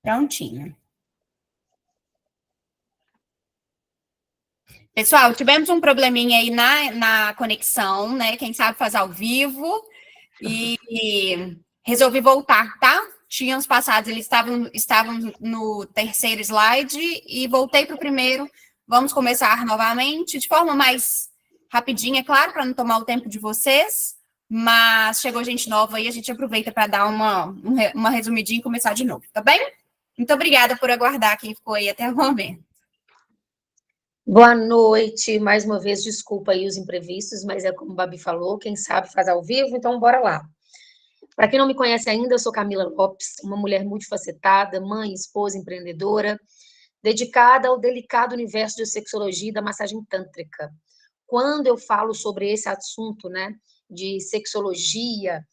Prontinho. Pessoal, tivemos um probleminha aí na conexão, né? Quem sabe faz ao vivo. E resolvi voltar, tá? Tínhamos passado, eles estavam no terceiro slide e voltei para o primeiro. Vamos começar novamente, de forma mais rapidinha, claro, para não tomar o tempo de vocês. Mas chegou gente nova aí, a gente aproveita para dar uma resumidinha e começar de novo, tá bem? Muito obrigada por aguardar quem ficou aí até o momento. Boa noite, mais uma vez, desculpa aí os imprevistos, mas é como a Babi falou, quem sabe faz ao vivo, então bora lá. Para quem não me conhece ainda, eu sou Camila Lopes, uma mulher multifacetada, mãe, esposa, empreendedora, dedicada ao delicado universo de sexologia e da massagem tântrica. Quando eu falo sobre esse assunto, né, de sexologia,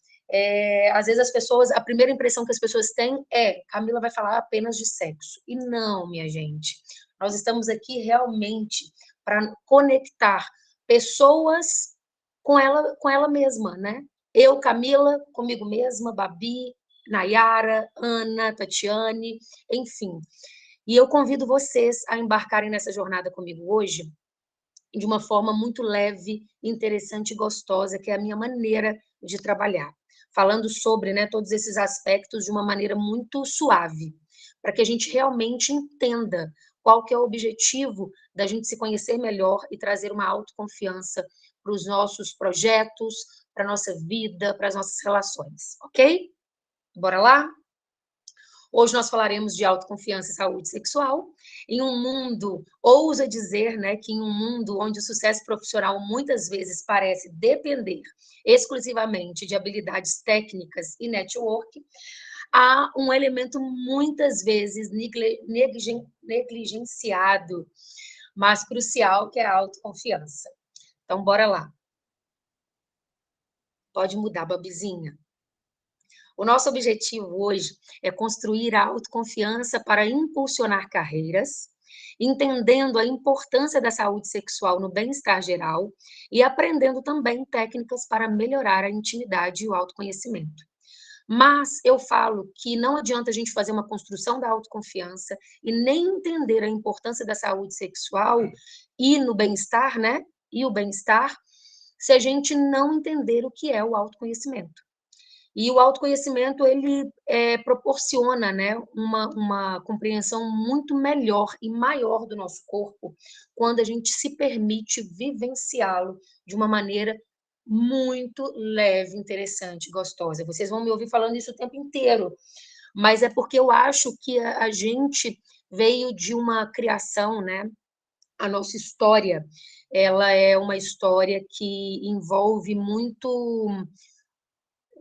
às vezes a primeira impressão que as pessoas têm é Camila vai falar apenas de sexo. E não, minha gente. Nós estamos aqui realmente para conectar pessoas com ela mesma, né? Eu, Camila, comigo mesma, Babi, Nayara, Ana, Tatiane, enfim. E eu convido vocês a embarcarem nessa jornada comigo hoje de uma forma muito leve, interessante e gostosa, que é a minha maneira de trabalhar. Falando sobre, né, todos esses aspectos de uma maneira muito suave, para que a gente realmente entenda qual que é o objetivo da gente se conhecer melhor e trazer uma autoconfiança para os nossos projetos, para a nossa vida, para as nossas relações, ok? Bora lá? Hoje nós falaremos de autoconfiança e saúde sexual. Em um mundo, ousa dizer, né, que em um mundo onde o sucesso profissional muitas vezes parece depender exclusivamente de habilidades técnicas e network, há um elemento muitas vezes negligenciado, mas crucial, que é a autoconfiança. Então, bora lá. Pode mudar, Babizinha. O nosso objetivo hoje é construir a autoconfiança para impulsionar carreiras, entendendo a importância da saúde sexual no bem-estar geral e aprendendo também técnicas para melhorar a intimidade e o autoconhecimento. Mas eu falo que não adianta a gente fazer uma construção da autoconfiança e nem entender a importância da saúde sexual e no bem-estar, né? E o bem-estar, se a gente não entender o que é o autoconhecimento. E o autoconhecimento, ele proporciona, né, uma compreensão muito melhor e maior do nosso corpo quando a gente se permite vivenciá-lo de uma maneira muito leve, interessante, gostosa. Vocês vão me ouvir falando isso o tempo inteiro, mas é porque eu acho que a gente veio de uma criação, né? A nossa história, ela é uma história que envolve muito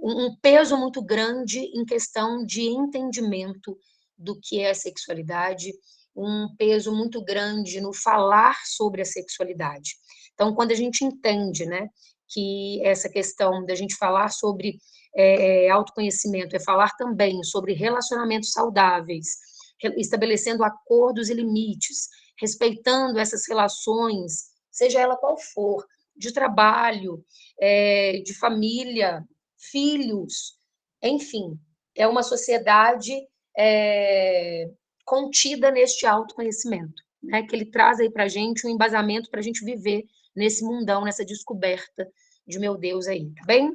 um peso muito grande em questão de entendimento do que é a sexualidade, um peso muito grande no falar sobre a sexualidade. Então, quando a gente entende, né, que essa questão da gente falar sobre autoconhecimento é falar também sobre relacionamentos saudáveis, estabelecendo acordos e limites, respeitando essas relações, seja ela qual for, de trabalho, de família, filhos, enfim, é uma sociedade contida neste autoconhecimento, né? Que ele traz aí para a gente um embasamento para a gente viver nesse mundão, nessa descoberta de meu Deus aí, tá bem?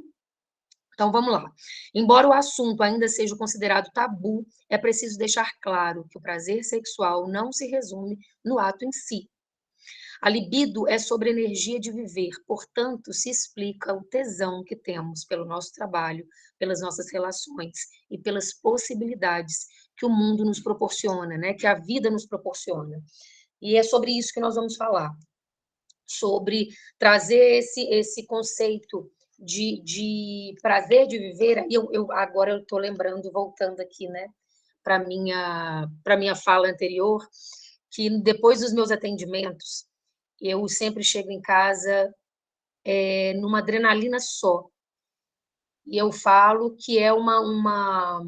Então vamos lá. Embora o assunto ainda seja considerado tabu, é preciso deixar claro que o prazer sexual não se resume no ato em si. A libido é sobre a energia de viver, portanto, se explica o tesão que temos pelo nosso trabalho, pelas nossas relações e pelas possibilidades que o mundo nos proporciona, né? Que a vida nos proporciona. E é sobre isso que nós vamos falar, sobre trazer esse conceito de prazer de viver. Agora eu estou lembrando, voltando aqui, né, para minha fala anterior, que depois dos meus atendimentos, eu sempre chego em casa numa adrenalina só. E eu falo que é uma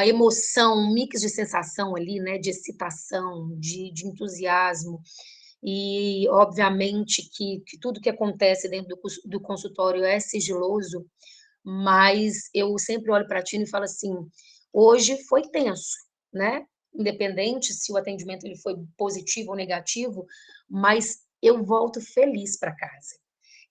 emoção, um mix de sensação ali, né, de excitação, de entusiasmo. E, obviamente, que tudo que acontece dentro do consultório é sigiloso, mas eu sempre olho para a Tina e falo assim, Hoje foi tenso, né? Independente se o atendimento ele foi positivo ou negativo, mas eu volto feliz para casa,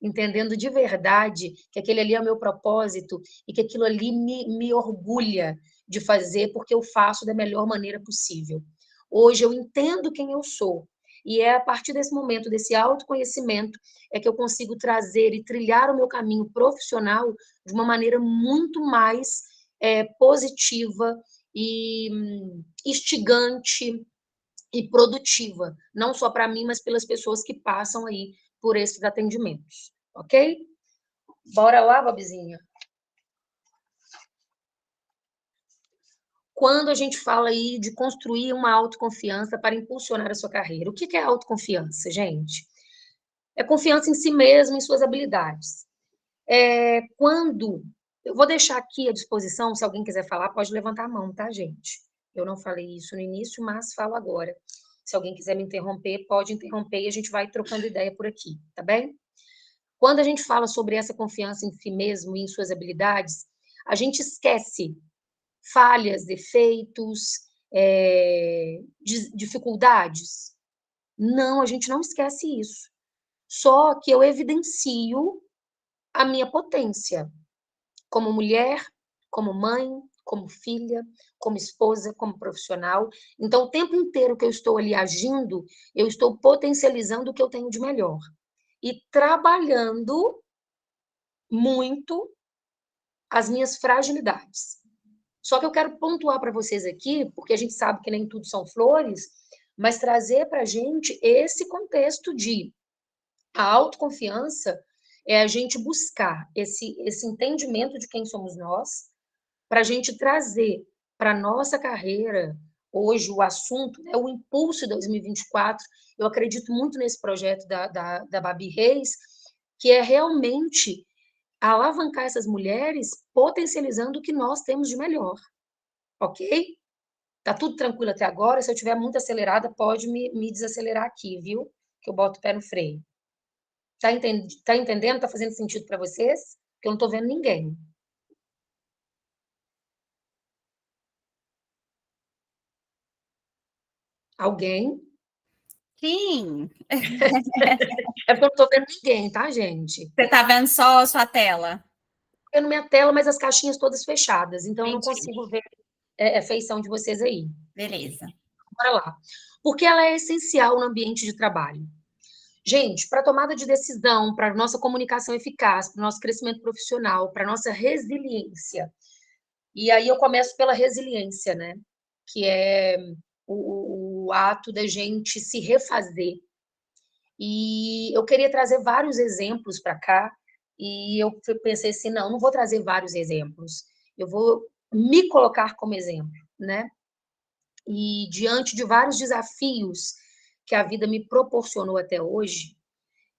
entendendo de verdade que aquele ali é o meu propósito e que aquilo ali me orgulha de fazer, porque eu faço da melhor maneira possível. Hoje eu entendo quem eu sou, e é a partir desse momento, desse autoconhecimento, é que eu consigo trazer e trilhar o meu caminho profissional de uma maneira muito mais positiva e instigante e produtiva, não só para mim, mas pelas pessoas que passam aí por esses atendimentos, ok? Bora lá, Bobzinha? Quando a gente fala aí de construir uma autoconfiança para impulsionar a sua carreira, o que é autoconfiança, gente? É confiança em si mesmo, em suas habilidades. Quando eu vou deixar aqui à disposição, se alguém quiser falar, pode levantar a mão, tá, gente? Eu não falei isso no início, mas falo agora. Se alguém quiser me interromper, pode interromper e a gente vai trocando ideia por aqui, tá bem? Quando a gente fala sobre essa confiança em si mesmo e em suas habilidades, a gente esquece falhas, defeitos, dificuldades. Não, a gente não esquece isso. Só que eu evidencio a minha potência como mulher, como mãe, como filha, como esposa, como profissional. Então, o tempo inteiro que eu estou ali agindo, eu estou potencializando o que eu tenho de melhor e trabalhando muito as minhas fragilidades. Só que eu quero pontuar para vocês aqui, porque a gente sabe que nem tudo são flores, mas trazer para a gente esse contexto de a autoconfiança é a gente buscar esse entendimento de quem somos nós, para a gente trazer para a nossa carreira, hoje o assunto, né, o Impulso 2024, eu acredito muito nesse projeto da Babi Reis, que é realmente alavancar essas mulheres potencializando o que nós temos de melhor, ok? Tá tudo tranquilo até agora? Se eu estiver muito acelerada, pode me desacelerar aqui, viu? Que eu boto o pé no freio. Tá entendendo? Tá fazendo sentido para vocês? Porque eu não tô vendo ninguém. Alguém? Sim. É porque eu não tô vendo ninguém, tá, gente? Você está vendo só a sua tela? Eu na minha tela, mas as caixinhas todas fechadas, então eu não Entendi. consigo ver a feição de vocês aí. Beleza. Bora lá. Porque ela é essencial no ambiente de trabalho. Gente, para tomada de decisão, para nossa comunicação eficaz, para o nosso crescimento profissional, para nossa resiliência. E aí eu começo pela resiliência, né? Que é o ato da gente se refazer. E eu queria trazer vários exemplos para cá, e eu pensei assim, não vou trazer vários exemplos, eu vou me colocar como exemplo, né? E diante de vários desafios que a vida me proporcionou até hoje,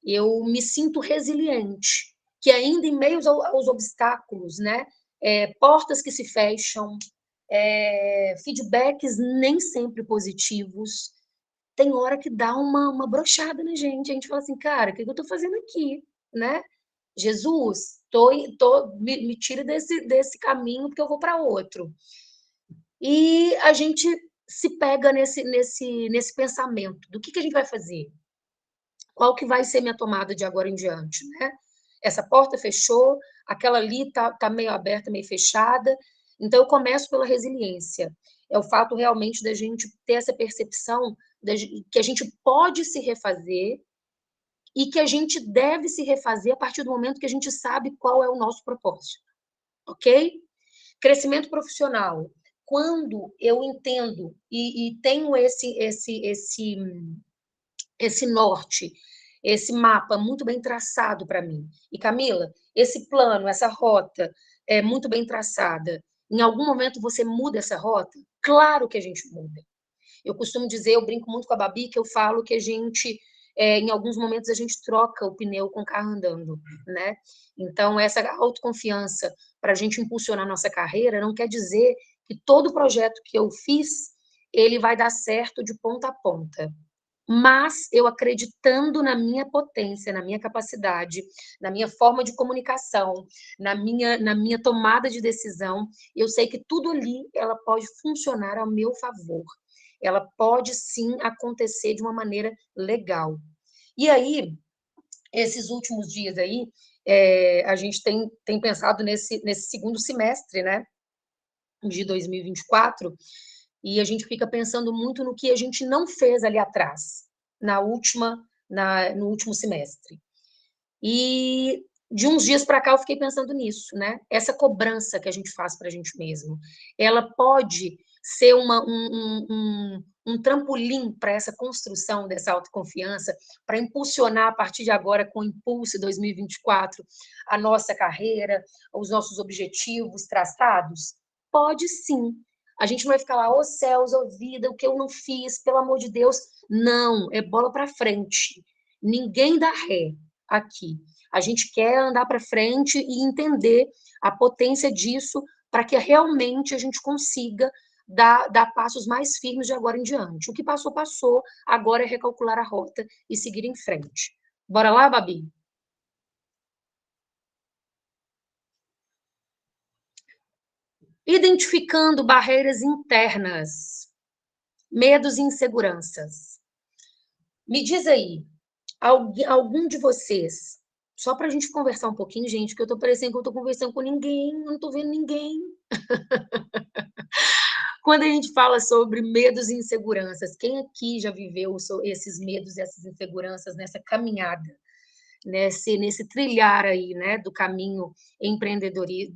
eu me sinto resiliente, que ainda em meio aos obstáculos, né? Portas que se fecham, feedbacks nem sempre positivos, tem hora que dá uma brochada na gente. A gente fala assim, cara, o que eu estou fazendo aqui, né? Jesus, me tira desse caminho porque eu vou para outro. E a gente se pega nesse pensamento do que a gente vai fazer? Qual que vai ser minha tomada de agora em diante, né? Essa porta fechou, aquela ali tá meio aberta, meio fechada. Então, eu começo pela resiliência. É o fato realmente da gente ter essa percepção que a gente pode se refazer e que a gente deve se refazer a partir do momento que a gente sabe qual é o nosso propósito, ok? Crescimento profissional. Quando eu entendo e tenho esse norte, esse mapa muito bem traçado para mim. E Camila, esse plano, essa rota é muito bem traçada. Em algum momento você muda essa rota? Claro que a gente muda. Eu costumo dizer, eu brinco muito com a Babi, que eu falo que a gente, em alguns momentos, a gente troca o pneu com o carro andando, né? Então, essa autoconfiança para a gente impulsionar a nossa carreira não quer dizer que todo projeto que eu fiz, ele vai dar certo de ponta a ponta. mas eu acreditando na minha potência, na minha capacidade, na minha forma de comunicação, na minha tomada de decisão, eu sei que tudo ali ela pode funcionar ao meu favor. Ela pode sim acontecer de uma maneira legal. E aí, esses últimos dias aí, a gente tem pensado nesse segundo semestre, né, de 2024, e a gente fica pensando muito no que a gente não fez ali atrás, no último semestre. E de uns dias para cá eu fiquei pensando nisso, né? Essa cobrança que a gente faz para a gente mesmo, ela pode ser um trampolim para essa construção dessa autoconfiança, para impulsionar a partir de agora, com o Impulse 2024, a nossa carreira, os nossos objetivos traçados? Pode sim. A gente não vai ficar lá, ô céus, ô vida, o que eu não fiz, pelo amor de Deus. Não, é bola para frente. Ninguém dá ré aqui. A gente quer andar para frente e entender a potência disso para que realmente a gente consiga dar passos mais firmes de agora em diante. O que passou, passou. Agora é recalcular a rota e seguir em frente. Bora lá, Babi? Identificando barreiras internas, medos e inseguranças. Me diz aí, algum de vocês, só para a gente conversar um pouquinho, gente, que eu estou parecendo que eu estou conversando com ninguém, não estou vendo ninguém. Quando a gente fala sobre medos e inseguranças, quem aqui já viveu esses medos e essas inseguranças nessa caminhada, nesse trilhar aí, né, do caminho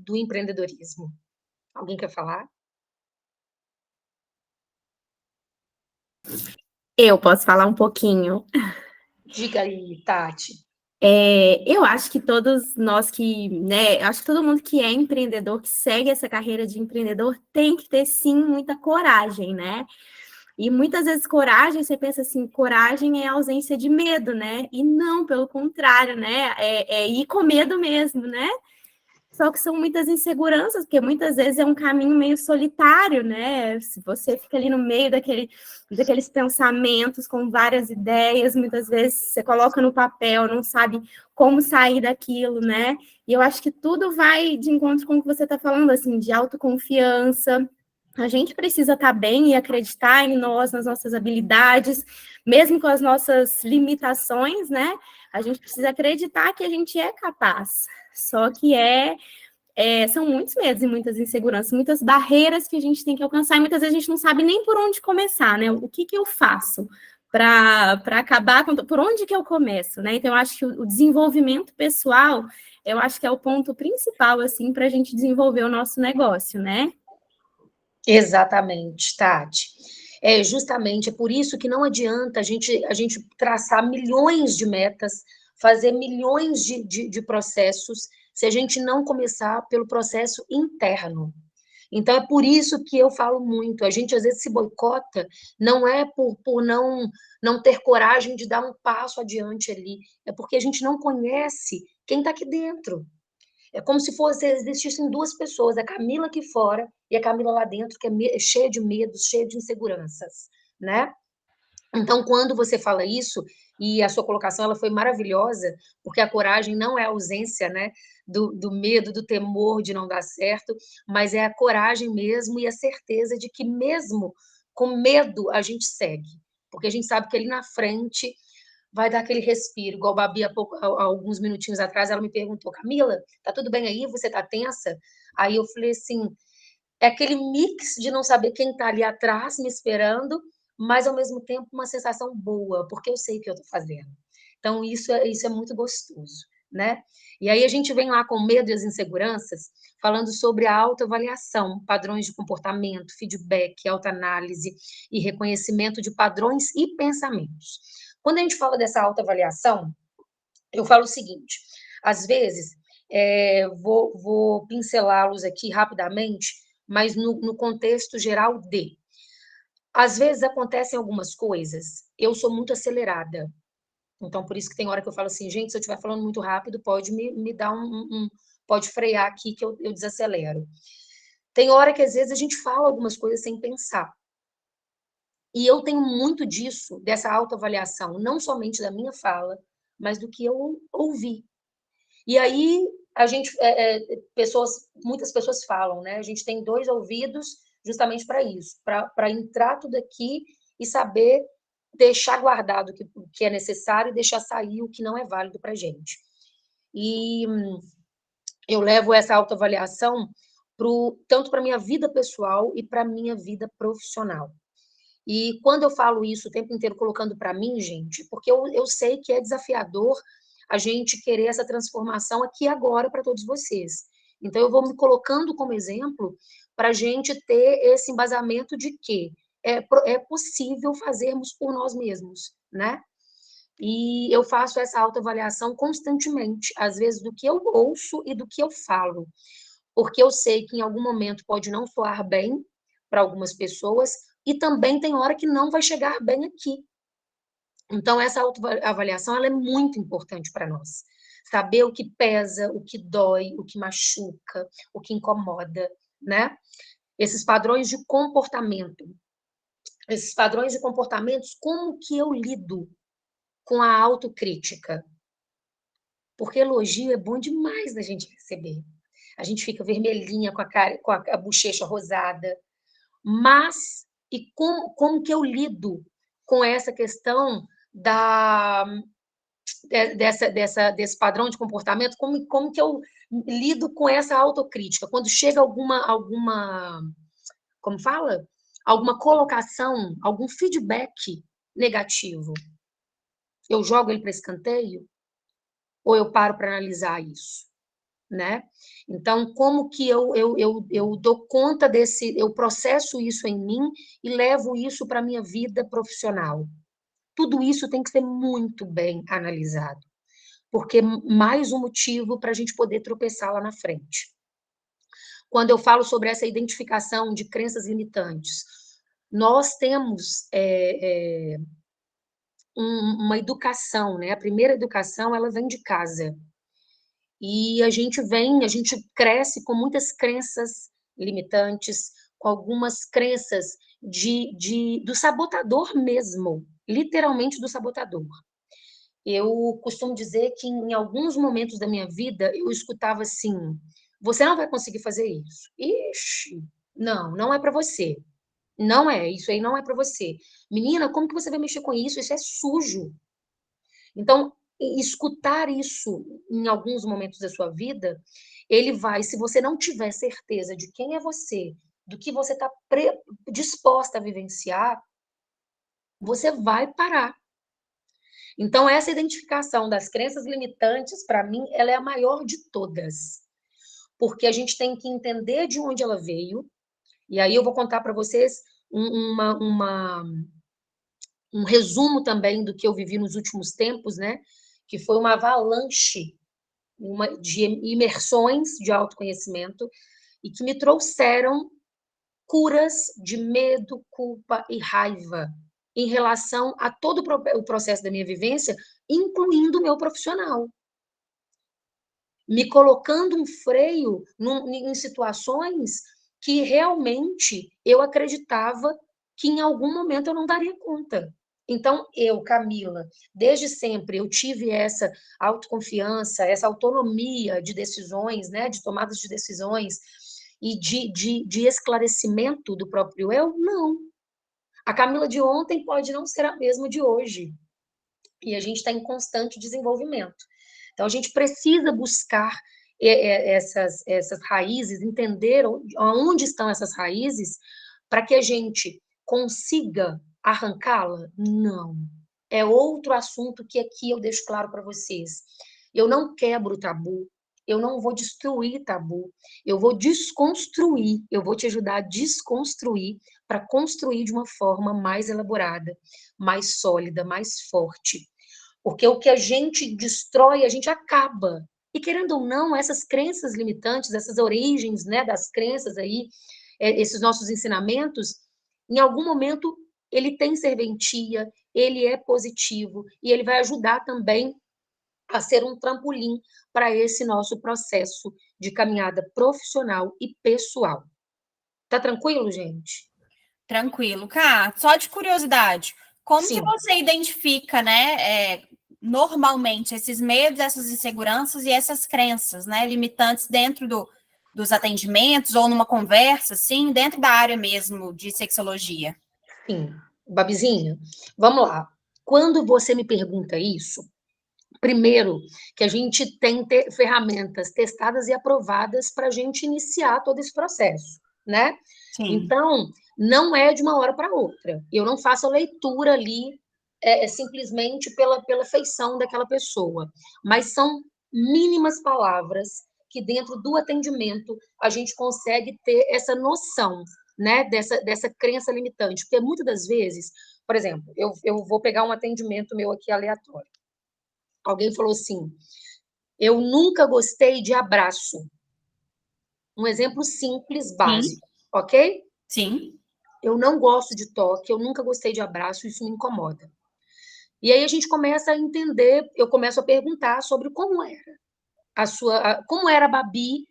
do empreendedorismo? Alguém quer falar? Eu posso falar um pouquinho. Diga aí, Tati. Eu acho que todos nós que, né, acho que todo mundo que é empreendedor, que segue essa carreira de empreendedor, tem que ter, sim, muita coragem, né? E muitas vezes coragem, você pensa assim, coragem é ausência de medo, né? E não, pelo contrário, né? É ir com medo mesmo, né? Só que são muitas inseguranças, porque muitas vezes é um caminho meio solitário, né? Se você fica ali no meio daqueles pensamentos com várias ideias, muitas vezes você coloca no papel, não sabe como sair daquilo, né? E eu acho que tudo vai de encontro com o que você está falando, assim, de autoconfiança. A gente precisa estar bem e acreditar em nós, nas nossas habilidades, mesmo com as nossas limitações, né? A gente precisa acreditar que a gente é capaz. Só que são muitos medos e muitas inseguranças, muitas barreiras que a gente tem que alcançar, e muitas vezes a gente não sabe nem por onde começar, né? O que eu faço para acabar com... Por onde que eu começo, né? Então, eu acho que o desenvolvimento pessoal, eu acho que é o ponto principal, assim, para a gente desenvolver o nosso negócio, né? Exatamente, Tati. Justamente, é por isso que não adianta a gente traçar milhões de metas, fazer milhões de processos, se a gente não começar pelo processo interno. Então, é por isso que eu falo muito, a gente às vezes se boicota, não é por não ter coragem de dar um passo adiante ali, é porque a gente não conhece quem está aqui dentro. É como se existissem duas pessoas, a Camila aqui fora e a Camila lá dentro, que é cheia de medos, cheia de inseguranças, né? Então, quando você fala isso, e a sua colocação ela foi maravilhosa, porque a coragem não é a ausência, né, do medo, do temor de não dar certo, mas é a coragem mesmo e a certeza de que mesmo com medo a gente segue, porque a gente sabe que ali na frente vai dar aquele respiro, igual a Babi há alguns minutinhos atrás, ela me perguntou, Camila, tá tudo bem aí? Você tá tensa? Aí eu falei assim, é aquele mix de não saber quem tá ali atrás me esperando, mas ao mesmo tempo uma sensação boa, porque eu sei o que eu tô fazendo. Então isso é muito gostoso, né? E aí a gente vem lá com medo e as inseguranças, falando sobre a autoavaliação, padrões de comportamento, feedback, autoanálise e reconhecimento de padrões e pensamentos. Quando a gente fala dessa autoavaliação, eu falo o seguinte: às vezes, vou pincelá-los aqui rapidamente, mas no contexto geral de. Às vezes acontecem algumas coisas, eu sou muito acelerada. Então, por isso que tem hora que eu falo assim, gente, se eu estiver falando muito rápido, pode me dar pode frear aqui que eu desacelero. Tem hora que às vezes a gente fala algumas coisas sem pensar. E eu tenho muito disso, dessa autoavaliação, não somente da minha fala, mas do que eu ouvi. E aí, a gente, muitas pessoas falam, né? A gente tem 2 ouvidos justamente para isso, para entrar tudo aqui e saber deixar guardado o que é necessário e deixar sair o que não é válido para a gente. E eu levo essa autoavaliação tanto para a minha vida pessoal e para a minha vida profissional. E quando eu falo isso o tempo inteiro colocando para mim, gente, porque eu sei que é desafiador a gente querer essa transformação aqui e agora para todos vocês. Então, eu vou me colocando como exemplo para a gente ter esse embasamento de que é possível fazermos por nós mesmos, né? E eu faço essa autoavaliação constantemente, às vezes do que eu ouço e do que eu falo, porque eu sei que em algum momento pode não soar bem para algumas pessoas e também tem hora que não vai chegar bem aqui. Então, essa autoavaliação ela é muito importante para nós. Saber o que pesa, o que dói, o que machuca, o que incomoda, né? Esses padrões de comportamento. Esses padrões de comportamentos, como que eu lido com a autocrítica? Porque elogio é bom demais da gente receber. A gente fica vermelhinha com a cara, com a bochecha rosada. Mas, e como que eu lido com essa questão desse padrão de comportamento? Como que eu lido com essa autocrítica? Quando chega como fala? Alguma colocação, algum feedback negativo, eu jogo ele para escanteio? Ou eu paro para analisar isso? Né? Então, como que eu dou conta eu processo isso em mim e levo isso para a minha vida profissional? Tudo isso tem que ser muito bem analisado, porque mais um motivo para a gente poder tropeçar lá na frente. Quando eu falo sobre essa identificação de crenças limitantes, nós temos uma educação, né? A primeira educação, ela vem de casa. E a gente cresce com muitas crenças limitantes, com algumas crenças do sabotador mesmo, literalmente do sabotador. Eu costumo dizer que em alguns momentos da minha vida eu escutava assim: você não vai conseguir fazer isso. Ixi, não é para você. Não é, isso aí não é para você. Menina, como que você vai mexer com isso? Isso é sujo. Então, escutar isso em alguns momentos da sua vida, ele vai, se você não tiver certeza de quem é você, do que você está disposta a vivenciar, você vai parar. Então, essa identificação das crenças limitantes, para mim, ela é a maior de todas. Porque a gente tem que entender de onde ela veio, e aí eu vou contar para vocês um resumo também do que eu vivi nos últimos tempos, né? Que foi uma avalanche de imersões de autoconhecimento e que me trouxeram curas de medo, culpa e raiva em relação a todo o processo da minha vivência, incluindo o meu profissional. Me colocando um freio em situações que realmente eu acreditava que em algum momento eu não daria conta. Então, Camila, desde sempre eu tive essa autoconfiança, essa autonomia de decisões, né, de tomadas de decisões e de esclarecimento do próprio eu? Não. A Camila de ontem pode não ser a mesma de hoje. E a gente está em constante desenvolvimento. Então, a gente precisa buscar essas raízes, entender onde estão essas raízes, para que a gente consiga arrancá-la? Não. É outro assunto que aqui eu deixo claro para vocês. Eu não quebro tabu, eu não vou destruir tabu, eu vou desconstruir, eu vou te ajudar a desconstruir para construir de uma forma mais elaborada, mais sólida, mais forte. Porque o que a gente destrói, a gente acaba. E querendo ou não, essas crenças limitantes, essas origens, né, das crenças aí, esses nossos ensinamentos, em algum momento ele tem serventia, ele é positivo e ele vai ajudar também a ser um trampolim para esse nosso processo de caminhada profissional e pessoal. Tá tranquilo, gente? Tranquilo. Cá, só de curiosidade, como que Sim. você identifica, né, normalmente esses medos, essas inseguranças e essas crenças, né, limitantes dentro dos atendimentos ou numa conversa, assim, dentro da área mesmo de sexologia? Sim. Babizinha, vamos lá. Quando você me pergunta isso, primeiro, que a gente tem ferramentas testadas e aprovadas para a gente iniciar todo esse processo, né? Sim. Então, não é de uma hora para outra. Eu não faço a leitura ali simplesmente pela feição daquela pessoa, mas são mínimas palavras que dentro do atendimento a gente consegue ter essa noção, né, dessa crença limitante, porque muitas das vezes, por exemplo, eu vou pegar um atendimento meu aqui aleatório. Alguém falou assim: eu nunca gostei de abraço. Um exemplo simples, Sim. básico, ok? Sim. Eu não gosto de toque, eu nunca gostei de abraço, isso me incomoda. E aí a gente começa a entender, eu começo a perguntar sobre como era como era a Babi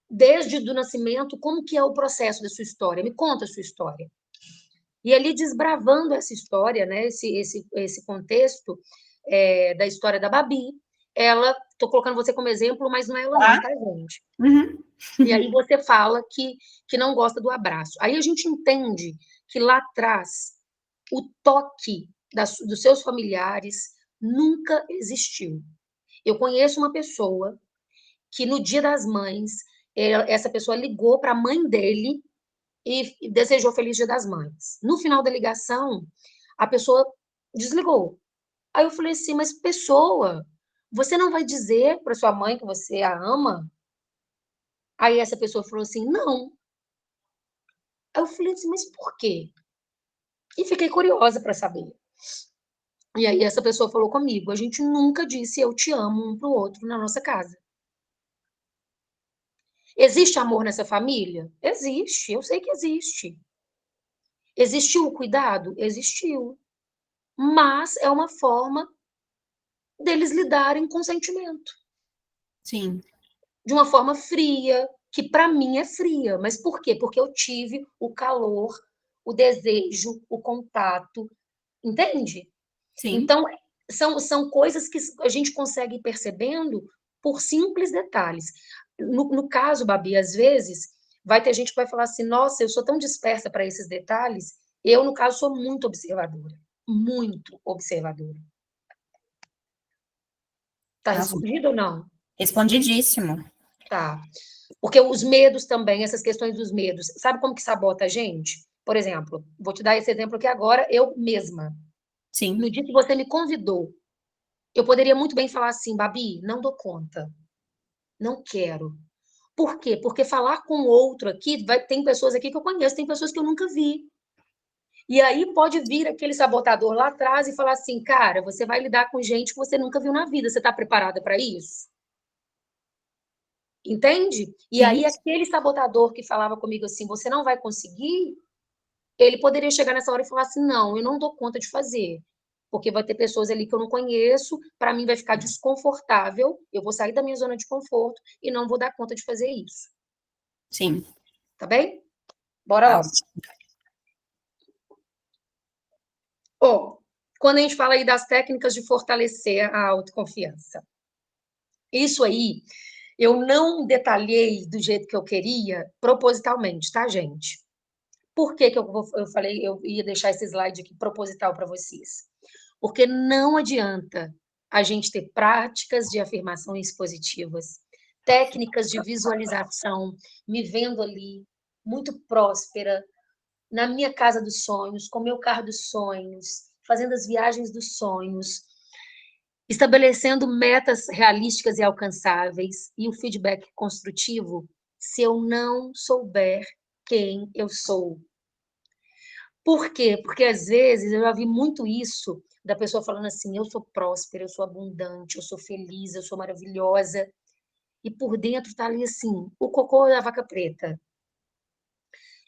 desde o nascimento, como que é o processo da sua história? Me conta a sua história. E ali desbravando essa história, né, esse contexto da história da Babi, ela, estou colocando você como exemplo, mas não é ela não, tá, gente? Uhum. E aí você fala que não gosta do abraço. Aí a gente entende que lá atrás o toque dos seus familiares nunca existiu. Eu conheço uma pessoa que no Dia das Mães, essa pessoa ligou para a mãe dele e desejou Feliz Dia das Mães. No final da ligação, a pessoa desligou. Aí eu falei assim, mas pessoa, você não vai dizer para sua mãe que você a ama? Aí essa pessoa falou assim, não. Aí eu falei assim, mas por quê? E fiquei curiosa para saber. E aí essa pessoa falou comigo, a gente nunca disse eu te amo um para o outro na nossa casa. Existe amor nessa família? Existe, eu sei que existe. Existiu o cuidado? Existiu. Mas é uma forma deles lidarem com o sentimento. Sim. De uma forma fria, que para mim é fria. Mas por quê? Porque eu tive o calor, o desejo, o contato. Entende? Sim. Então, são coisas que a gente consegue ir percebendo por simples detalhes. No caso, Babi, às vezes, vai ter gente que vai falar assim, nossa, eu sou tão dispersa para esses detalhes. Eu, no caso, sou muito observadora. Muito observadora. Tá Nossa, respondido ou não? respondidíssimo. Tá. Porque os medos também, essas questões dos medos, sabe como que sabota a gente? Por exemplo, vou te dar esse exemplo aqui agora, eu mesma. Sim. No dia que você me convidou, eu poderia muito bem falar assim, Babi, não dou conta, não quero. Por quê? Porque falar com outro aqui, tem pessoas aqui que eu conheço, tem pessoas que eu nunca vi. E aí pode vir aquele sabotador lá atrás e falar assim, cara, você vai lidar com gente que você nunca viu na vida, você está preparada para isso? Entende? E Sim. aí aquele sabotador que falava comigo assim, você não vai conseguir, ele poderia chegar nessa hora e falar assim, não, eu não dou conta de fazer. Porque vai ter pessoas ali que eu não conheço, para mim vai ficar desconfortável, eu vou sair da minha zona de conforto e não vou dar conta de fazer isso. Sim. Tá bem? Bora Tá lá. Quando a gente fala aí das técnicas de fortalecer a autoconfiança, isso aí eu não detalhei do jeito que eu queria, propositalmente, tá, gente? Por que eu falei, eu ia deixar esse slide aqui proposital para vocês? Porque não adianta a gente ter práticas de afirmações positivas, técnicas de visualização, me vendo ali, muito próspera, na minha casa dos sonhos, com meu carro dos sonhos, fazendo as viagens dos sonhos, estabelecendo metas realísticas e alcançáveis e o feedback construtivo, se eu não souber quem eu sou. Por quê? Porque às vezes eu já vi muito isso da pessoa falando assim: eu sou próspera, eu sou abundante, eu sou feliz, eu sou maravilhosa. E por dentro tá ali assim, o cocô da vaca preta.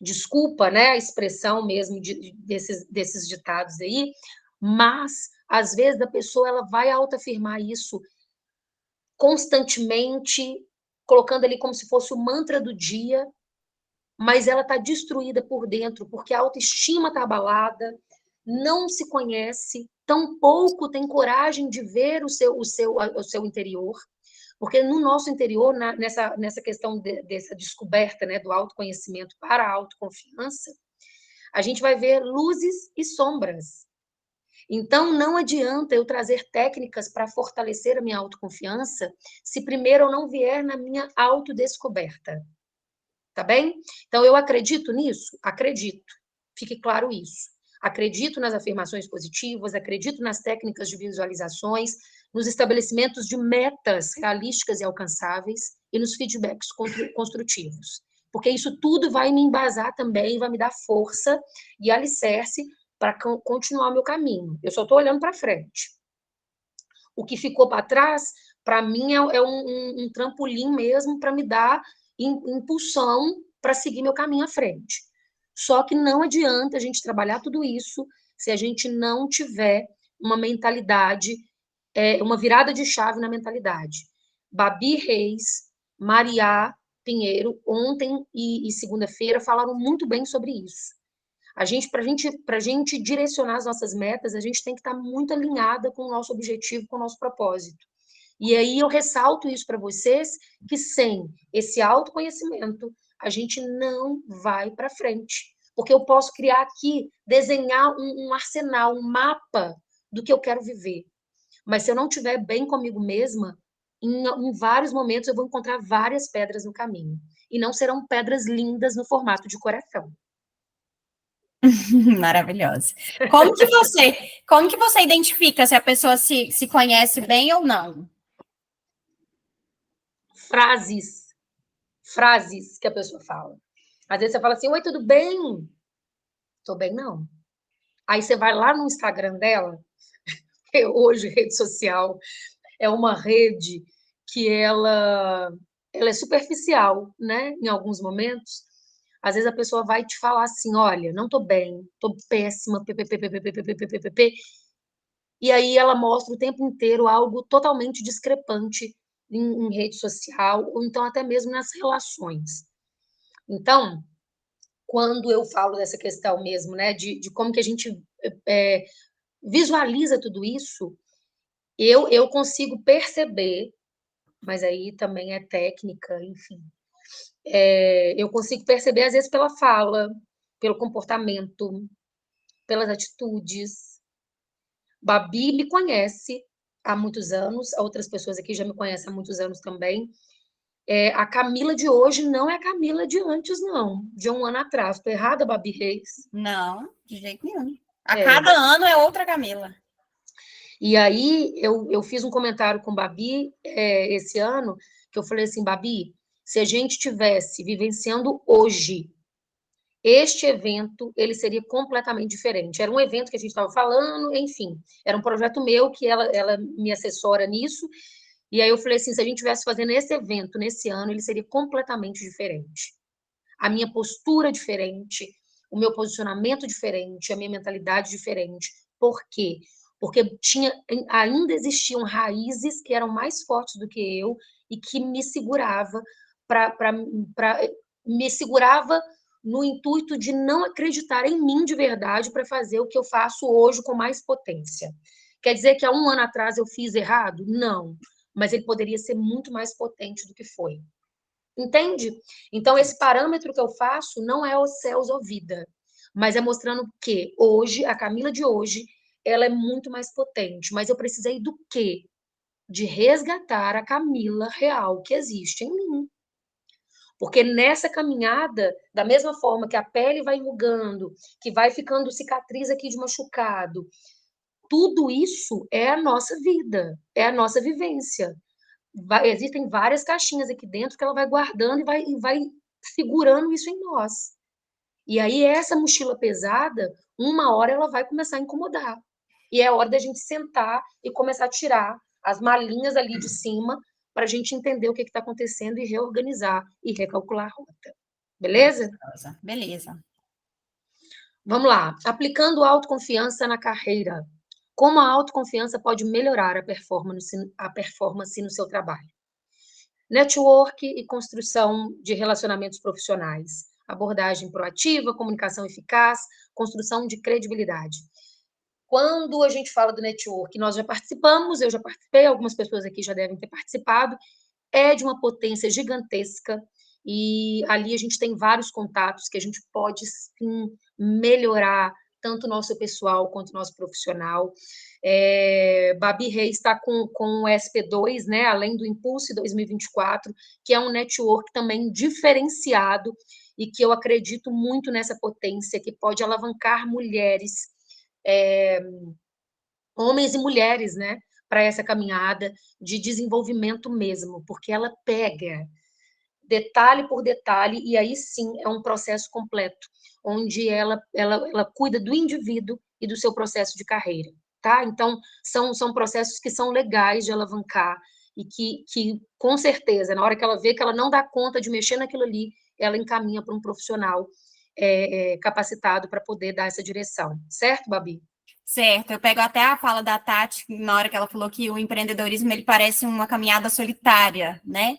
Desculpa, né, a expressão mesmo desses ditados aí, mas às vezes a pessoa ela vai autoafirmar isso constantemente, colocando ali como se fosse o mantra do dia, mas ela está destruída por dentro, porque a autoestima está abalada, não se conhece, tampouco tem coragem de ver o seu interior, porque no nosso interior, nessa questão dessa descoberta, né, do autoconhecimento para a autoconfiança, a gente vai ver luzes e sombras. Então, não adianta eu trazer técnicas para fortalecer a minha autoconfiança se primeiro eu não vier na minha autodescoberta. Tá bem? Então, eu acredito nisso? Acredito. Fique claro isso. Acredito nas afirmações positivas, acredito nas técnicas de visualizações, nos estabelecimentos de metas realísticas e alcançáveis e nos feedbacks construtivos. Porque isso tudo vai me embasar também, vai me dar força e alicerce para continuar o meu caminho. Eu só estou olhando para frente. O que ficou para trás, para mim, é um trampolim mesmo para me dar impulsão para seguir meu caminho à frente. Só que não adianta a gente trabalhar tudo isso se a gente não tiver uma mentalidade, uma virada de chave na mentalidade. Babi Reis, Mariá Pinheiro, ontem e segunda-feira, falaram muito bem sobre isso. Para a gente direcionar as nossas metas, a gente tem que estar muito alinhada com o nosso objetivo, com o nosso propósito. E aí eu ressalto isso para vocês, que sem esse autoconhecimento, a gente não vai para frente. Porque eu posso criar aqui, desenhar um arsenal, um mapa do que eu quero viver. Mas se eu não estiver bem comigo mesma, em vários momentos eu vou encontrar várias pedras no caminho. E não serão pedras lindas no formato de coração. Maravilhosa. Como que você identifica se a pessoa se conhece bem ou não? Frases que a pessoa fala. Às vezes você fala assim, oi, tudo bem? Tô bem, não. Aí você vai lá no Instagram dela, que hoje rede social é uma rede que ela é superficial, né? Em alguns momentos. Às vezes a pessoa vai te falar assim, olha, não tô bem, tô péssima, ppp. E aí ela mostra o tempo inteiro algo totalmente discrepante em rede social, ou então até mesmo nas relações. Então, quando eu falo dessa questão mesmo, né, de como que a gente visualiza tudo isso, eu consigo perceber, mas aí também é técnica, enfim. Eu consigo perceber, às vezes, pela fala, pelo comportamento, pelas atitudes. Babi me conhece há muitos anos, outras pessoas aqui já me conhecem há muitos anos também. A Camila de hoje não é a Camila de antes, não, de um ano atrás. Estou errada, Babi Reis? Não, de jeito nenhum. A cada ano é outra Camila. E aí eu fiz um comentário com Babi esse ano, que eu falei assim, Babi, se a gente tivesse vivenciando hoje este evento, ele seria completamente diferente. Era um evento que a gente estava falando, enfim, era um projeto meu que ela me assessora nisso, e aí eu falei assim, se a gente estivesse fazendo esse evento nesse ano, ele seria completamente diferente. A minha postura diferente, o meu posicionamento diferente, a minha mentalidade diferente. Por quê? Porque ainda existiam raízes que eram mais fortes do que eu e que me segurava me segurava no intuito de não acreditar em mim de verdade para fazer o que eu faço hoje com mais potência. Quer dizer que há um ano atrás eu fiz errado? Não. Mas ele poderia ser muito mais potente do que foi. Entende? Então, esse parâmetro que eu faço não é os céus ou vida, mas é mostrando que hoje, a Camila de hoje, ela é muito mais potente. Mas eu precisei do quê? De resgatar a Camila real que existe em mim. Porque nessa caminhada, da mesma forma que a pele vai enrugando, que vai ficando cicatriz aqui de machucado, tudo isso é a nossa vida, é a nossa vivência. Existem várias caixinhas aqui dentro que ela vai guardando e vai segurando isso em nós. E aí, essa mochila pesada, uma hora ela vai começar a incomodar. E é hora da gente sentar e começar a tirar as malinhas ali de cima para a gente entender o que está acontecendo e reorganizar e recalcular a rota. Beleza? Beleza. Vamos lá. Aplicando autoconfiança na carreira. Como a autoconfiança pode melhorar a performance no seu trabalho? Network e construção de relacionamentos profissionais. abordagem proativa, comunicação eficaz, construção de credibilidade. Quando a gente fala do network, nós já participamos, eu já participei, algumas pessoas aqui já devem ter participado, é de uma potência gigantesca, e ali a gente tem vários contatos que a gente pode, sim, melhorar tanto o nosso pessoal quanto o nosso profissional. Babi Reis está com o SP2, né, além do Impulse 2024, que é um network também diferenciado e que eu acredito muito nessa potência que pode alavancar mulheres, homens e mulheres, né, para essa caminhada de desenvolvimento mesmo, porque ela pega detalhe por detalhe, e aí sim é um processo completo, onde ela cuida do indivíduo e do seu processo de carreira, tá? Então, são processos que são legais de alavancar e que, com certeza, na hora que ela vê que ela não dá conta de mexer naquilo ali, ela encaminha para um profissional capacitado para poder dar essa direção. Certo, Babi? Certo, eu pego até a fala da Tati, na hora que ela falou que o empreendedorismo, ele parece uma caminhada solitária, né?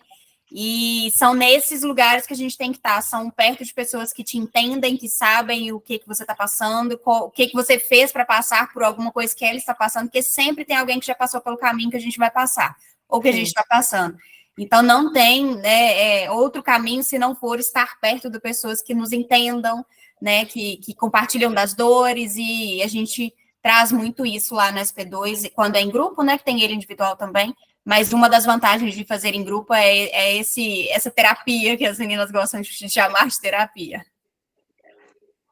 E são nesses lugares que a gente tem que estar, são perto de pessoas que te entendem, que sabem o que você está passando, o que você fez para passar por alguma coisa que ela está passando, porque sempre tem alguém que já passou pelo caminho que a gente vai passar, ou que a gente está passando. Então, não tem, né, outro caminho se não for estar perto de pessoas que nos entendam, né, que compartilham das dores, e a gente traz muito isso lá no SP2, quando é em grupo, né, que tem ele individual também, mas uma das vantagens de fazer em grupo é essa terapia que as meninas gostam de chamar de terapia.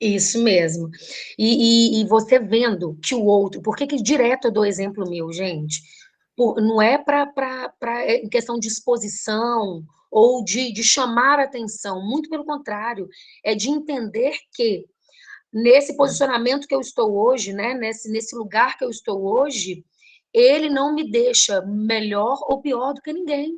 Isso mesmo. E você vendo que o outro... Por que direto eu dou exemplo meu, gente? Não é em questão de exposição ou de chamar atenção, muito pelo contrário, é de entender que nesse posicionamento que eu estou hoje, né, nesse lugar que eu estou hoje, ele não me deixa melhor ou pior do que ninguém.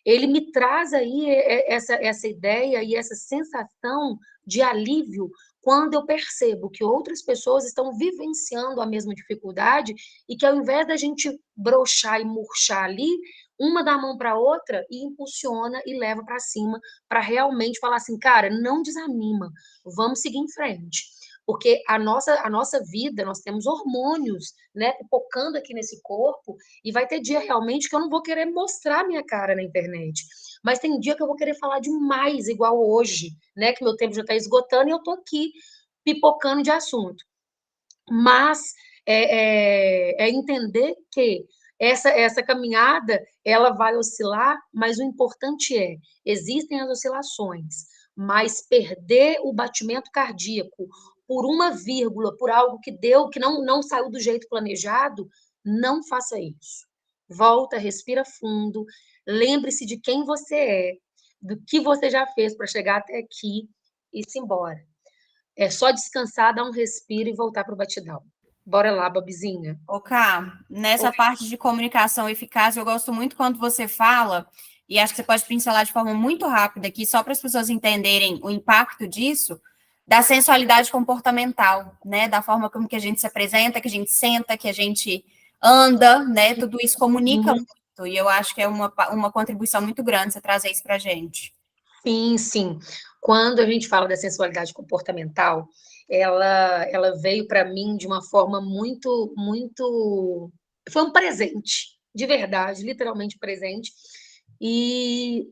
Ele me traz aí essa ideia e essa sensação de alívio quando eu percebo que outras pessoas estão vivenciando a mesma dificuldade e que, ao invés da gente broxar e murchar ali, uma dá a mão para a outra e impulsiona e leva para cima, para realmente falar assim, cara, não desanima, vamos seguir em frente. Porque a nossa vida, nós temos hormônios, né, pipocando aqui nesse corpo, e vai ter dia realmente que eu não vou querer mostrar minha cara na internet. Mas tem dia que eu vou querer falar demais, igual hoje, né, que meu tempo já está esgotando e eu estou aqui pipocando de assunto. Mas é entender que essa caminhada, ela vai oscilar, mas o importante existem as oscilações, mas perder o batimento cardíaco por uma vírgula, por algo que não saiu do jeito planejado, não faça isso. Volta, respira fundo, lembre-se de quem você é, do que você já fez para chegar até aqui e se embora. É só descansar, dar um respiro e voltar para o batidão. Bora lá, Babizinha. Cá, nessa parte de comunicação eficaz, eu gosto muito quando você fala, e acho que você pode pincelar de forma muito rápida aqui, só para as pessoas entenderem o impacto disso, da sensualidade comportamental, né? Da forma como que a gente se apresenta, que a gente senta, que a gente anda, né? Tudo isso comunica muito, e eu acho que é uma contribuição muito grande você trazer isso para a gente. Sim, sim. Quando a gente fala da sensualidade comportamental, ela veio para mim de uma forma muito, muito... Foi um presente, de verdade, literalmente presente. E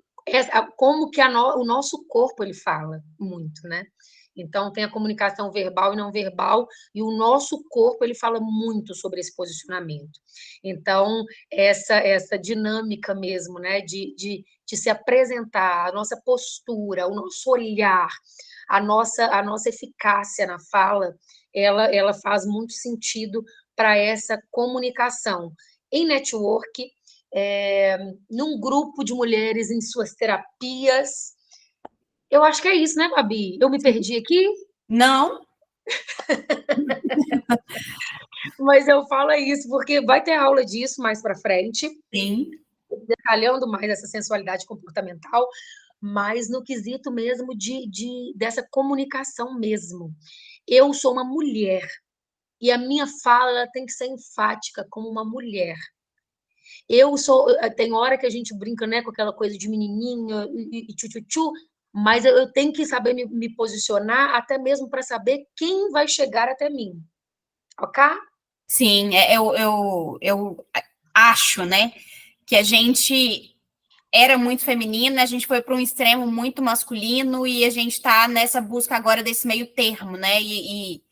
como que o nosso corpo, ele fala muito, né? Então, tem a comunicação verbal e não verbal, e o nosso corpo, ele fala muito sobre esse posicionamento. Então, essa dinâmica mesmo, né, de se apresentar, a nossa postura, o nosso olhar, a nossa eficácia na fala, ela faz muito sentido para essa comunicação. Em network, num grupo de mulheres em suas terapias. Eu acho que é isso, né, Babi? Eu me perdi aqui? Não. Mas eu falo isso porque vai ter aula disso mais para frente. Sim. Detalhando mais essa sensualidade comportamental, mas no quesito mesmo dessa comunicação mesmo. Eu sou uma mulher e a minha fala tem que ser enfática como uma mulher. Tem hora que a gente brinca, né, com aquela coisa de menininho e tchu-tchu-tchu, mas eu tenho que saber me posicionar até mesmo para saber quem vai chegar até mim, ok? Sim, eu acho, né, que a gente era muito feminina, a gente foi para um extremo muito masculino e a gente está nessa busca agora desse meio termo, né? E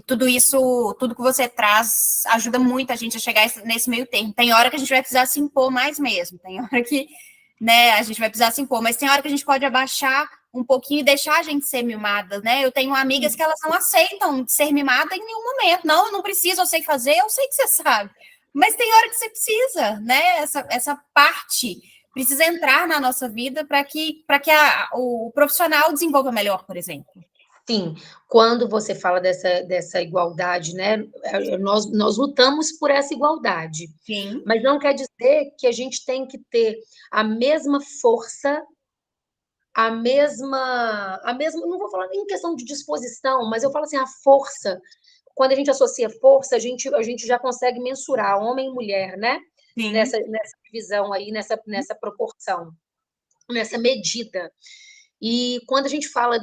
tudo isso, tudo que você traz ajuda muito a gente a chegar nesse meio termo. Tem hora que a gente vai precisar se impor mais mesmo, tem hora que, né, a gente vai precisar se impor, mas tem hora que a gente pode abaixar um pouquinho e deixar a gente ser mimada, né? Eu tenho amigas que elas não aceitam ser mimada em nenhum momento. Não, eu não preciso, eu sei fazer, eu sei que você sabe. Mas tem hora que você precisa, né? Essa parte precisa entrar na nossa vida para que o profissional desenvolva melhor, por exemplo. Sim, quando você fala dessa igualdade, né? Nós lutamos por essa igualdade. Sim. Mas não quer dizer que a gente tem que ter a mesma força, a mesma, não vou falar nem em questão de disposição, mas eu falo assim, a força. Quando a gente associa força, a gente já consegue mensurar homem e mulher, né? Sim. Nessa divisão aí, nessa proporção, nessa medida. E quando a gente fala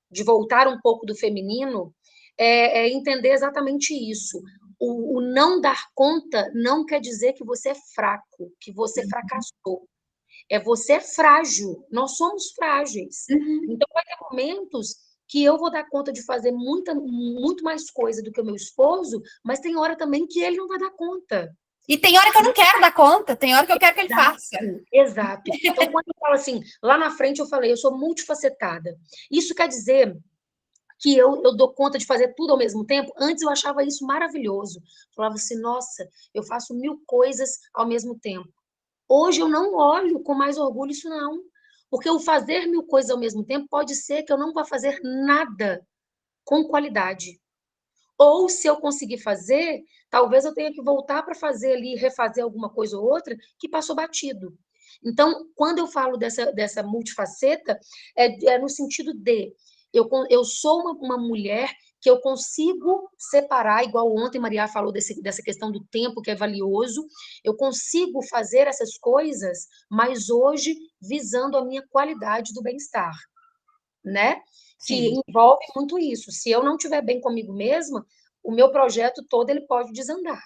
de voltar um pouco do feminino, é entender exatamente isso. O não dar conta não quer dizer que você é fraco, que você fracassou. Você é frágil, nós somos frágeis. Então, vai ter momentos que eu vou dar conta de fazer muito mais coisa do que o meu esposo, mas tem hora também que ele não vai dar conta. E tem hora que eu não quero dar conta, tem hora que eu quero que ele faça. Exato. Então, quando eu falo assim, lá na frente eu falei, eu sou multifacetada. Isso quer dizer que eu dou conta de fazer tudo ao mesmo tempo? Antes eu achava isso maravilhoso. Falava assim, nossa, eu faço 1000 coisas ao mesmo tempo. Hoje eu não olho com mais orgulho isso, não. Porque o fazer 1000 coisas ao mesmo tempo pode ser que eu não vá fazer nada com qualidade. Ou se eu conseguir fazer, talvez eu tenha que voltar para fazer ali, refazer alguma coisa ou outra que passou batido. Então, quando eu falo dessa multifaceta, é no sentido de eu sou uma mulher que eu consigo separar, igual ontem Maria falou dessa questão do tempo que é valioso, eu consigo fazer essas coisas, mas hoje visando a minha qualidade do bem-estar, né? Que Sim. envolve muito isso. Se eu não estiver bem comigo mesma, o meu projeto todo ele pode desandar.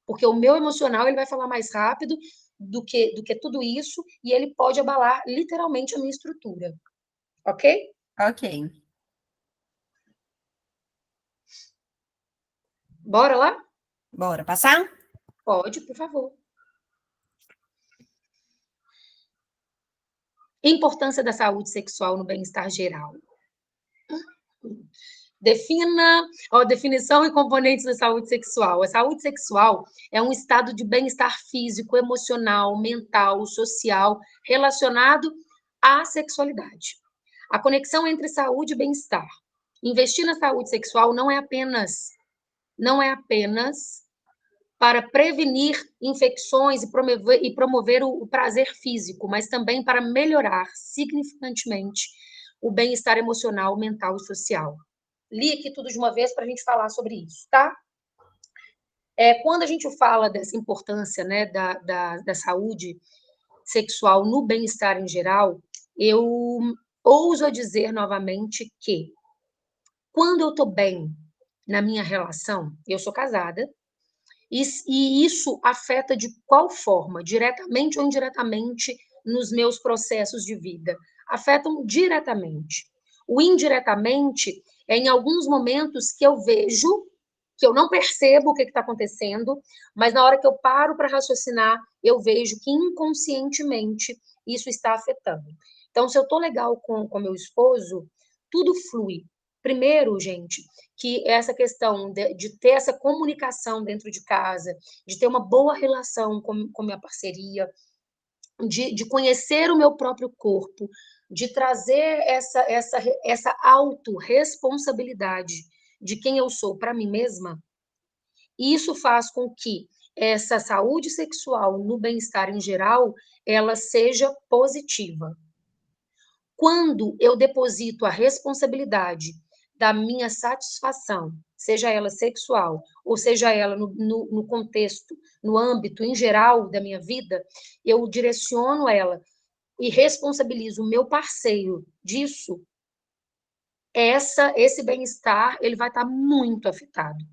Porque o meu emocional ele vai falar mais rápido do que tudo isso e ele pode abalar literalmente a minha estrutura. Ok? Ok. Bora lá? Bora passar? Pode, por favor. Importância da saúde sexual no bem-estar geral. Definição e componentes da saúde sexual. A saúde sexual é um estado de bem-estar físico, emocional, mental, social, relacionado à sexualidade. A conexão entre saúde e bem-estar. Investir na saúde sexual não é apenas para prevenir infecções e promover o prazer físico, mas também para melhorar significantemente o bem-estar emocional, mental e social. Li aqui tudo de uma vez para a gente falar sobre isso, tá? Quando a gente fala dessa importância, né, da saúde sexual no bem-estar em geral, eu ouso dizer novamente que quando eu estou bem na minha relação, eu sou casada, e isso afeta de qual forma? Diretamente ou indiretamente nos meus processos de vida? Afetam diretamente. O indiretamente é em alguns momentos que eu vejo, que eu não percebo o que está acontecendo, mas na hora que eu paro para raciocinar, eu vejo que inconscientemente isso está afetando. Então, se eu estou legal com meu esposo, tudo flui. Primeiro, gente, que essa questão de ter essa comunicação dentro de casa, de ter uma boa relação com minha parceria, de conhecer o meu próprio corpo, de trazer essa autorresponsabilidade de quem eu sou para mim mesma, isso faz com que essa saúde sexual no bem-estar em geral, ela seja positiva. Quando eu deposito a responsabilidade da minha satisfação, seja ela sexual, ou seja ela no contexto, no âmbito em geral da minha vida, eu direciono ela e responsabilizo o meu parceiro disso, esse bem-estar ele vai estar muito afetado.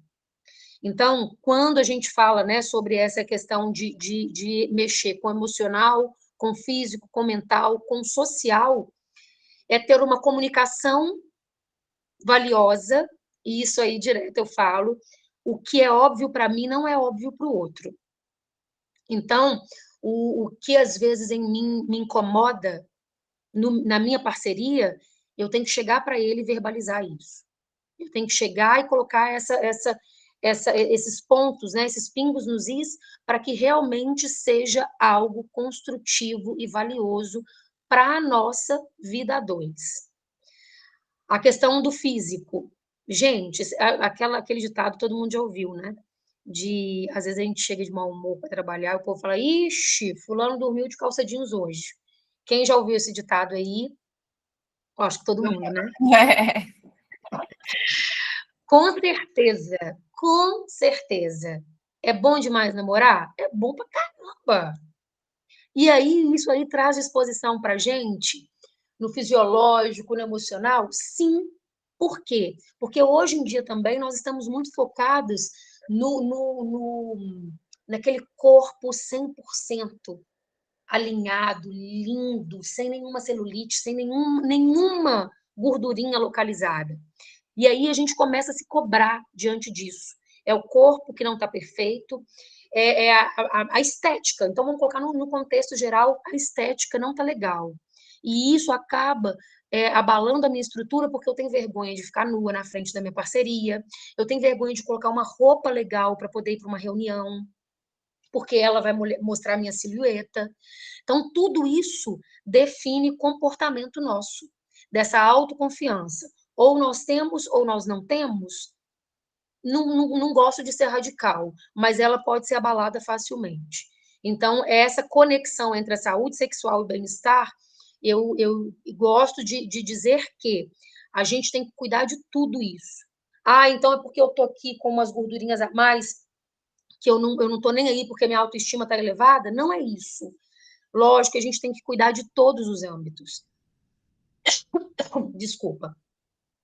Então, quando a gente fala, né, sobre essa questão de mexer com o emocional, com o físico, com o mental, com o social, é ter uma comunicação valiosa, e isso aí direto eu falo, o que é óbvio para mim não é óbvio para o outro. Então, o que às vezes em mim me incomoda na minha parceria, eu tenho que chegar para ele e verbalizar isso. Eu tenho que chegar e colocar esses pontos, né, esses pingos nos is, para que realmente seja algo construtivo e valioso para a nossa vida a dois. A questão do físico. Gente, aquele ditado todo mundo já ouviu, né? Às vezes a gente chega de mau humor para trabalhar, o povo fala, ixi, fulano dormiu de calça jeans hoje. Quem já ouviu esse ditado aí? Acho que todo mundo, né? Com certeza. É bom demais namorar? É bom pra caramba. E aí, isso aí traz disposição pra gente, no fisiológico, no emocional? Sim. Por quê? Porque hoje em dia também nós estamos muito focados naquele corpo 100% alinhado, lindo, sem nenhuma celulite, sem nenhuma gordurinha localizada. E aí a gente começa a se cobrar diante disso. É o corpo que não está perfeito, é a estética. Então, vamos colocar no contexto geral, a estética não está legal. E isso acaba abalando a minha estrutura, porque eu tenho vergonha de ficar nua na frente da minha parceria, eu tenho vergonha de colocar uma roupa legal para poder ir para uma reunião, porque ela vai mostrar a minha silhueta. Então, tudo isso define comportamento nosso, dessa autoconfiança. Ou nós temos, ou nós não temos. Não gosto de ser radical, mas ela pode ser abalada facilmente. Então, essa conexão entre a saúde sexual e o bem-estar, eu gosto de dizer que a gente tem que cuidar de tudo isso. Ah, então é porque eu tô aqui com umas gordurinhas a mais, que eu não tô nem aí porque minha autoestima está elevada? Não é isso. Lógico que a gente tem que cuidar de todos os âmbitos. Desculpa.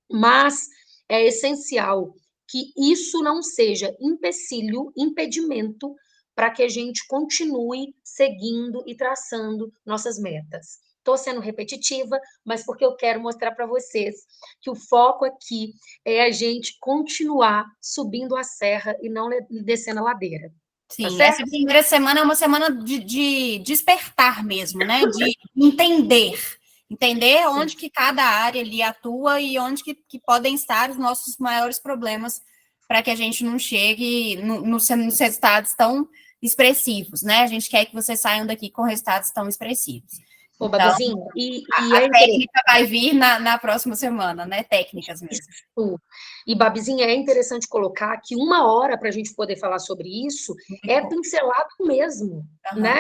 Mas é essencial que isso não seja empecilho, impedimento para que a gente continue seguindo e traçando nossas metas. Estou sendo repetitiva, mas porque eu quero mostrar para vocês que o foco aqui é a gente continuar subindo a serra e não descendo a ladeira. Sim, essa primeira semana é uma semana de despertar mesmo, né? De entender onde que cada área ali atua e onde que podem estar os nossos maiores problemas para que a gente não chegue nos resultados tão expressivos, né? A gente quer que vocês saiam daqui com resultados tão expressivos. Ô, Babizinha, então, a técnica vai vir na próxima semana, né? Técnicas mesmo. E, Babizinha, é interessante colocar que 1 hora para a gente poder falar sobre isso é pincelado mesmo, né?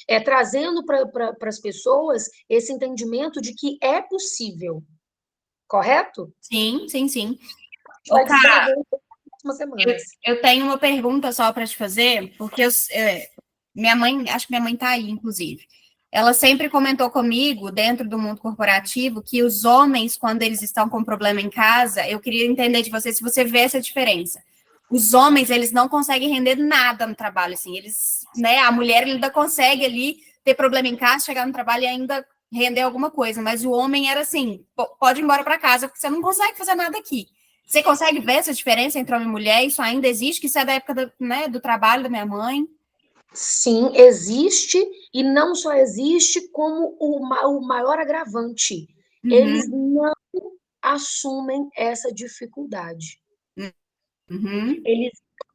É trazendo para as pessoas esse entendimento de que é possível, correto? Sim. Vai desenvolver nas próximas semanas. Eu tenho uma pergunta só para te fazer, porque minha mãe, acho que minha mãe está aí, inclusive. Ela sempre comentou comigo, dentro do mundo corporativo, que os homens, quando eles estão com problema em casa, eu queria entender de você se você vê essa diferença. Os homens, eles não conseguem render nada no trabalho, assim, eles, né, a mulher ainda consegue ali ter problema em casa, chegar no trabalho e ainda render alguma coisa, mas o homem era assim, pode ir embora para casa, porque você não consegue fazer nada aqui. Você consegue ver essa diferença entre homem e mulher? Isso ainda existe? Que isso é da época do trabalho da minha mãe? Sim, existe, e não só existe, como o maior agravante. Eles não assumem essa dificuldade. Eles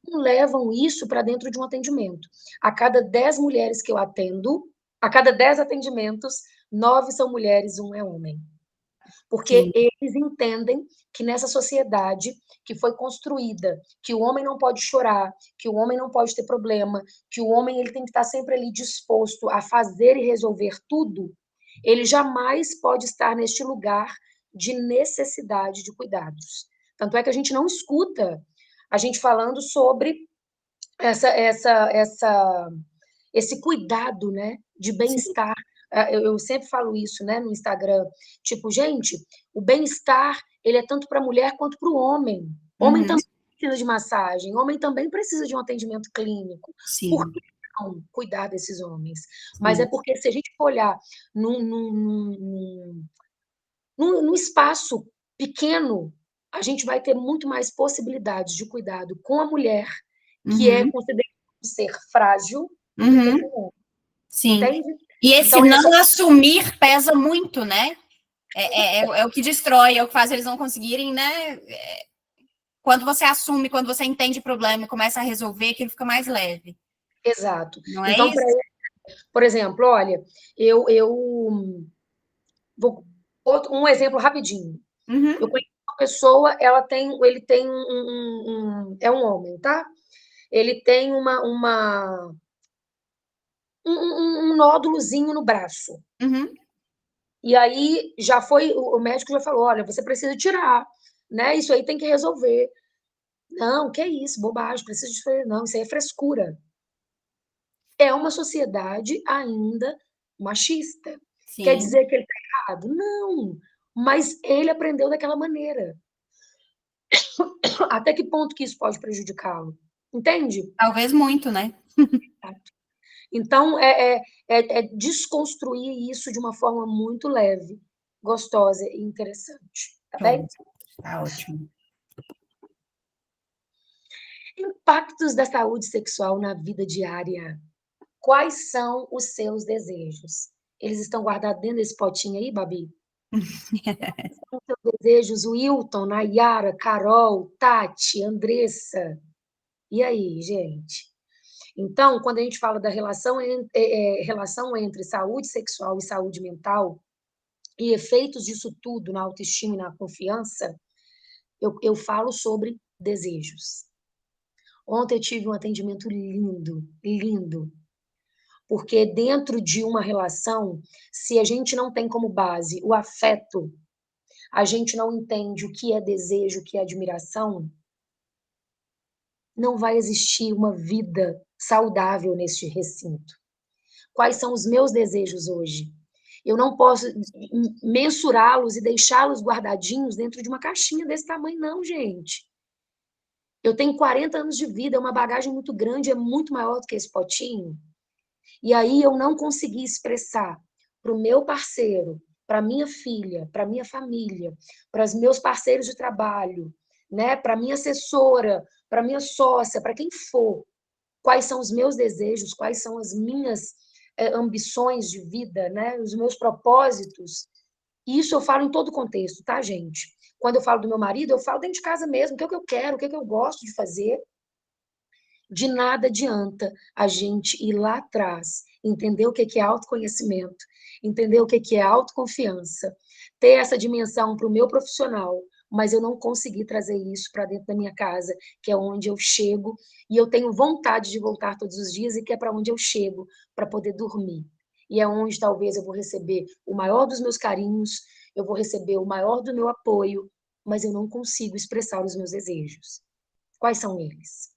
não levam isso para dentro de um atendimento. A cada 10 mulheres que eu atendo, a cada 10 atendimentos, 9 são mulheres, 1 é homem. Porque eles entendem que nessa sociedade que foi construída, que o homem não pode chorar, que o homem não pode ter problema, que o homem ele tem que estar sempre ali disposto a fazer e resolver tudo, ele jamais pode estar neste lugar de necessidade de cuidados. Tanto é que a gente não escuta a gente falando sobre esse cuidado, né, de bem-estar eu sempre falo isso, né, no Instagram, tipo, gente, o bem-estar, ele é tanto para a mulher quanto para o homem. Homem também precisa de massagem, homem também precisa de um atendimento clínico. Por Sim. que não cuidar desses homens? Sim. Mas é porque se a gente for olhar num espaço pequeno, a gente vai ter muito mais possibilidades de cuidado com a mulher, que é considerada um ser frágil, do que com o homem. Sim. Entende? E esse Então, não assumir pesa muito, né? É o que destrói, é o que faz eles não conseguirem, né? Quando você assume, quando você entende o problema e começa a resolver, aquilo fica mais leve. Exato. Não é Então, isso? por exemplo, olha, eu vou um exemplo rapidinho. Eu conheço uma pessoa, ele tem é um homem, tá? Ele tem um nódulozinho no braço. E aí já foi, o médico já falou, olha, você precisa tirar, né? Isso aí tem que resolver. Não, que isso, bobagem, precisa de não, isso aí é frescura. É uma sociedade ainda machista. Sim. Quer dizer que ele está errado? Não, mas ele aprendeu daquela maneira. Até que ponto que isso pode prejudicá-lo? Entende? Talvez muito, né? Então, é desconstruir isso de uma forma muito leve, gostosa e interessante. Tá bem? Tá ótimo. Impactos da saúde sexual na vida diária. Quais são os seus desejos? Eles estão guardados dentro desse potinho aí, Babi? Quais são os seus desejos, Wilton, Nayara, Carol, Tati, Andressa? E aí, gente? Então, quando a gente fala da relação entre saúde sexual e saúde mental, e efeitos disso tudo na autoestima e na confiança, eu falo sobre desejos. Ontem eu tive um atendimento lindo, lindo. Porque dentro de uma relação, se a gente não tem como base o afeto, a gente não entende o que é desejo, o que é admiração, não vai existir uma vida saudável neste recinto. Quais são os meus desejos hoje? Eu não posso mensurá-los e deixá-los guardadinhos dentro de uma caixinha desse tamanho, não, gente. Eu tenho 40 anos de vida, é uma bagagem muito grande, é muito maior do que esse potinho. E aí eu não consegui expressar para o meu parceiro, para minha filha, para minha família, para os meus parceiros de trabalho, né, para minha assessora, para minha sócia, para quem for, quais são os meus desejos, quais são as minhas ambições de vida, né, os meus propósitos. E isso eu falo em todo contexto, tá, gente? Quando eu falo do meu marido, eu falo dentro de casa mesmo, o que é que eu quero, o que é que eu gosto de fazer. De nada adianta a gente ir lá atrás, entender o que é autoconhecimento, entender o que é autoconfiança, ter essa dimensão para o meu profissional, mas eu não consegui trazer isso para dentro da minha casa, que é onde eu chego, e eu tenho vontade de voltar todos os dias, e que é para onde eu chego, para poder dormir. E é onde talvez eu vou receber o maior dos meus carinhos, eu vou receber o maior do meu apoio, mas eu não consigo expressar os meus desejos. Quais são eles?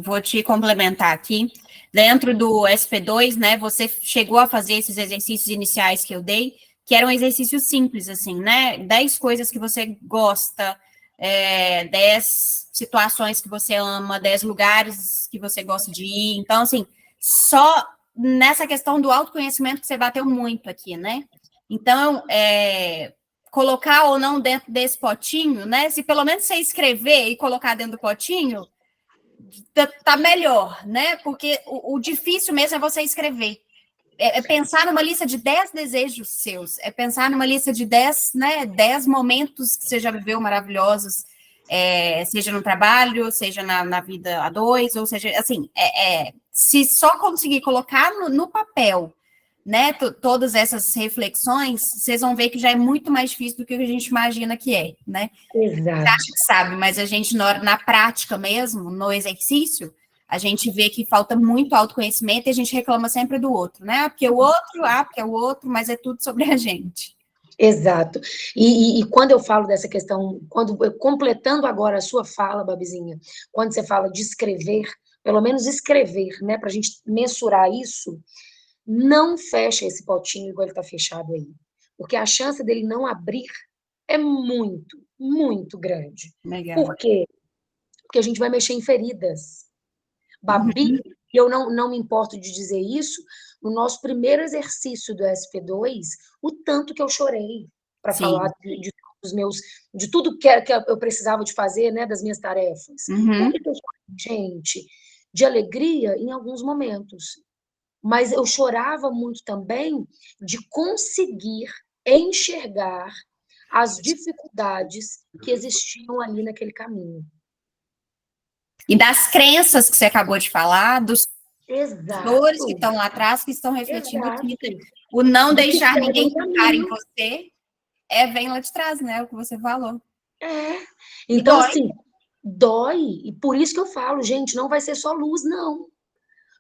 Vou te complementar aqui. Dentro do SP2, né, você chegou a fazer esses exercícios iniciais que eu dei, que eram exercícios simples, assim, né? 10 coisas que você gosta, 10 situações que você ama, 10 lugares que você gosta de ir. Então, assim, só nessa questão do autoconhecimento que você bateu muito aqui, né? Então, colocar ou não dentro desse potinho, né? Se pelo menos você escrever e colocar dentro do potinho, tá melhor, né? Porque o difícil mesmo é você escrever. É pensar numa lista de 10 desejos seus, é pensar numa lista de 10, né, 10 momentos que você já viveu maravilhosos, seja no trabalho, seja na vida a dois, ou seja, assim, se só conseguir colocar no papel, né, todas essas reflexões, vocês vão ver que já é muito mais difícil do que a gente imagina que é, né? Exato. Você acha que sabe, mas a gente, na prática mesmo, no exercício, a gente vê que falta muito autoconhecimento e a gente reclama sempre do outro, né? Porque é o outro, mas é tudo sobre a gente. Exato. E quando eu falo dessa questão, completando agora a sua fala, Babizinha, quando você fala de escrever, pelo menos escrever, né, para a gente mensurar isso, não fecha esse potinho igual ele está fechado aí. Porque a chance dele não abrir é muito, muito grande. Legal. Por quê? Porque a gente vai mexer em feridas. Babi, e eu não me importo de dizer isso, no nosso primeiro exercício do SP2, o tanto que eu chorei para falar de tudo que eu precisava de fazer, né, das minhas tarefas. Por que eu chorei, gente? De alegria em alguns momentos. Mas eu chorava muito também de conseguir enxergar as dificuldades que existiam ali naquele caminho. E das crenças que você acabou de falar, dos dores que Exato. estão lá atrás, que estão refletindo Exato. aqui. O não deixar ninguém pega um tocar em caminho. você, vem lá de trás, né? O que você falou. Então, dói. assim, dói. E por isso que eu falo, gente, não vai ser só luz, não.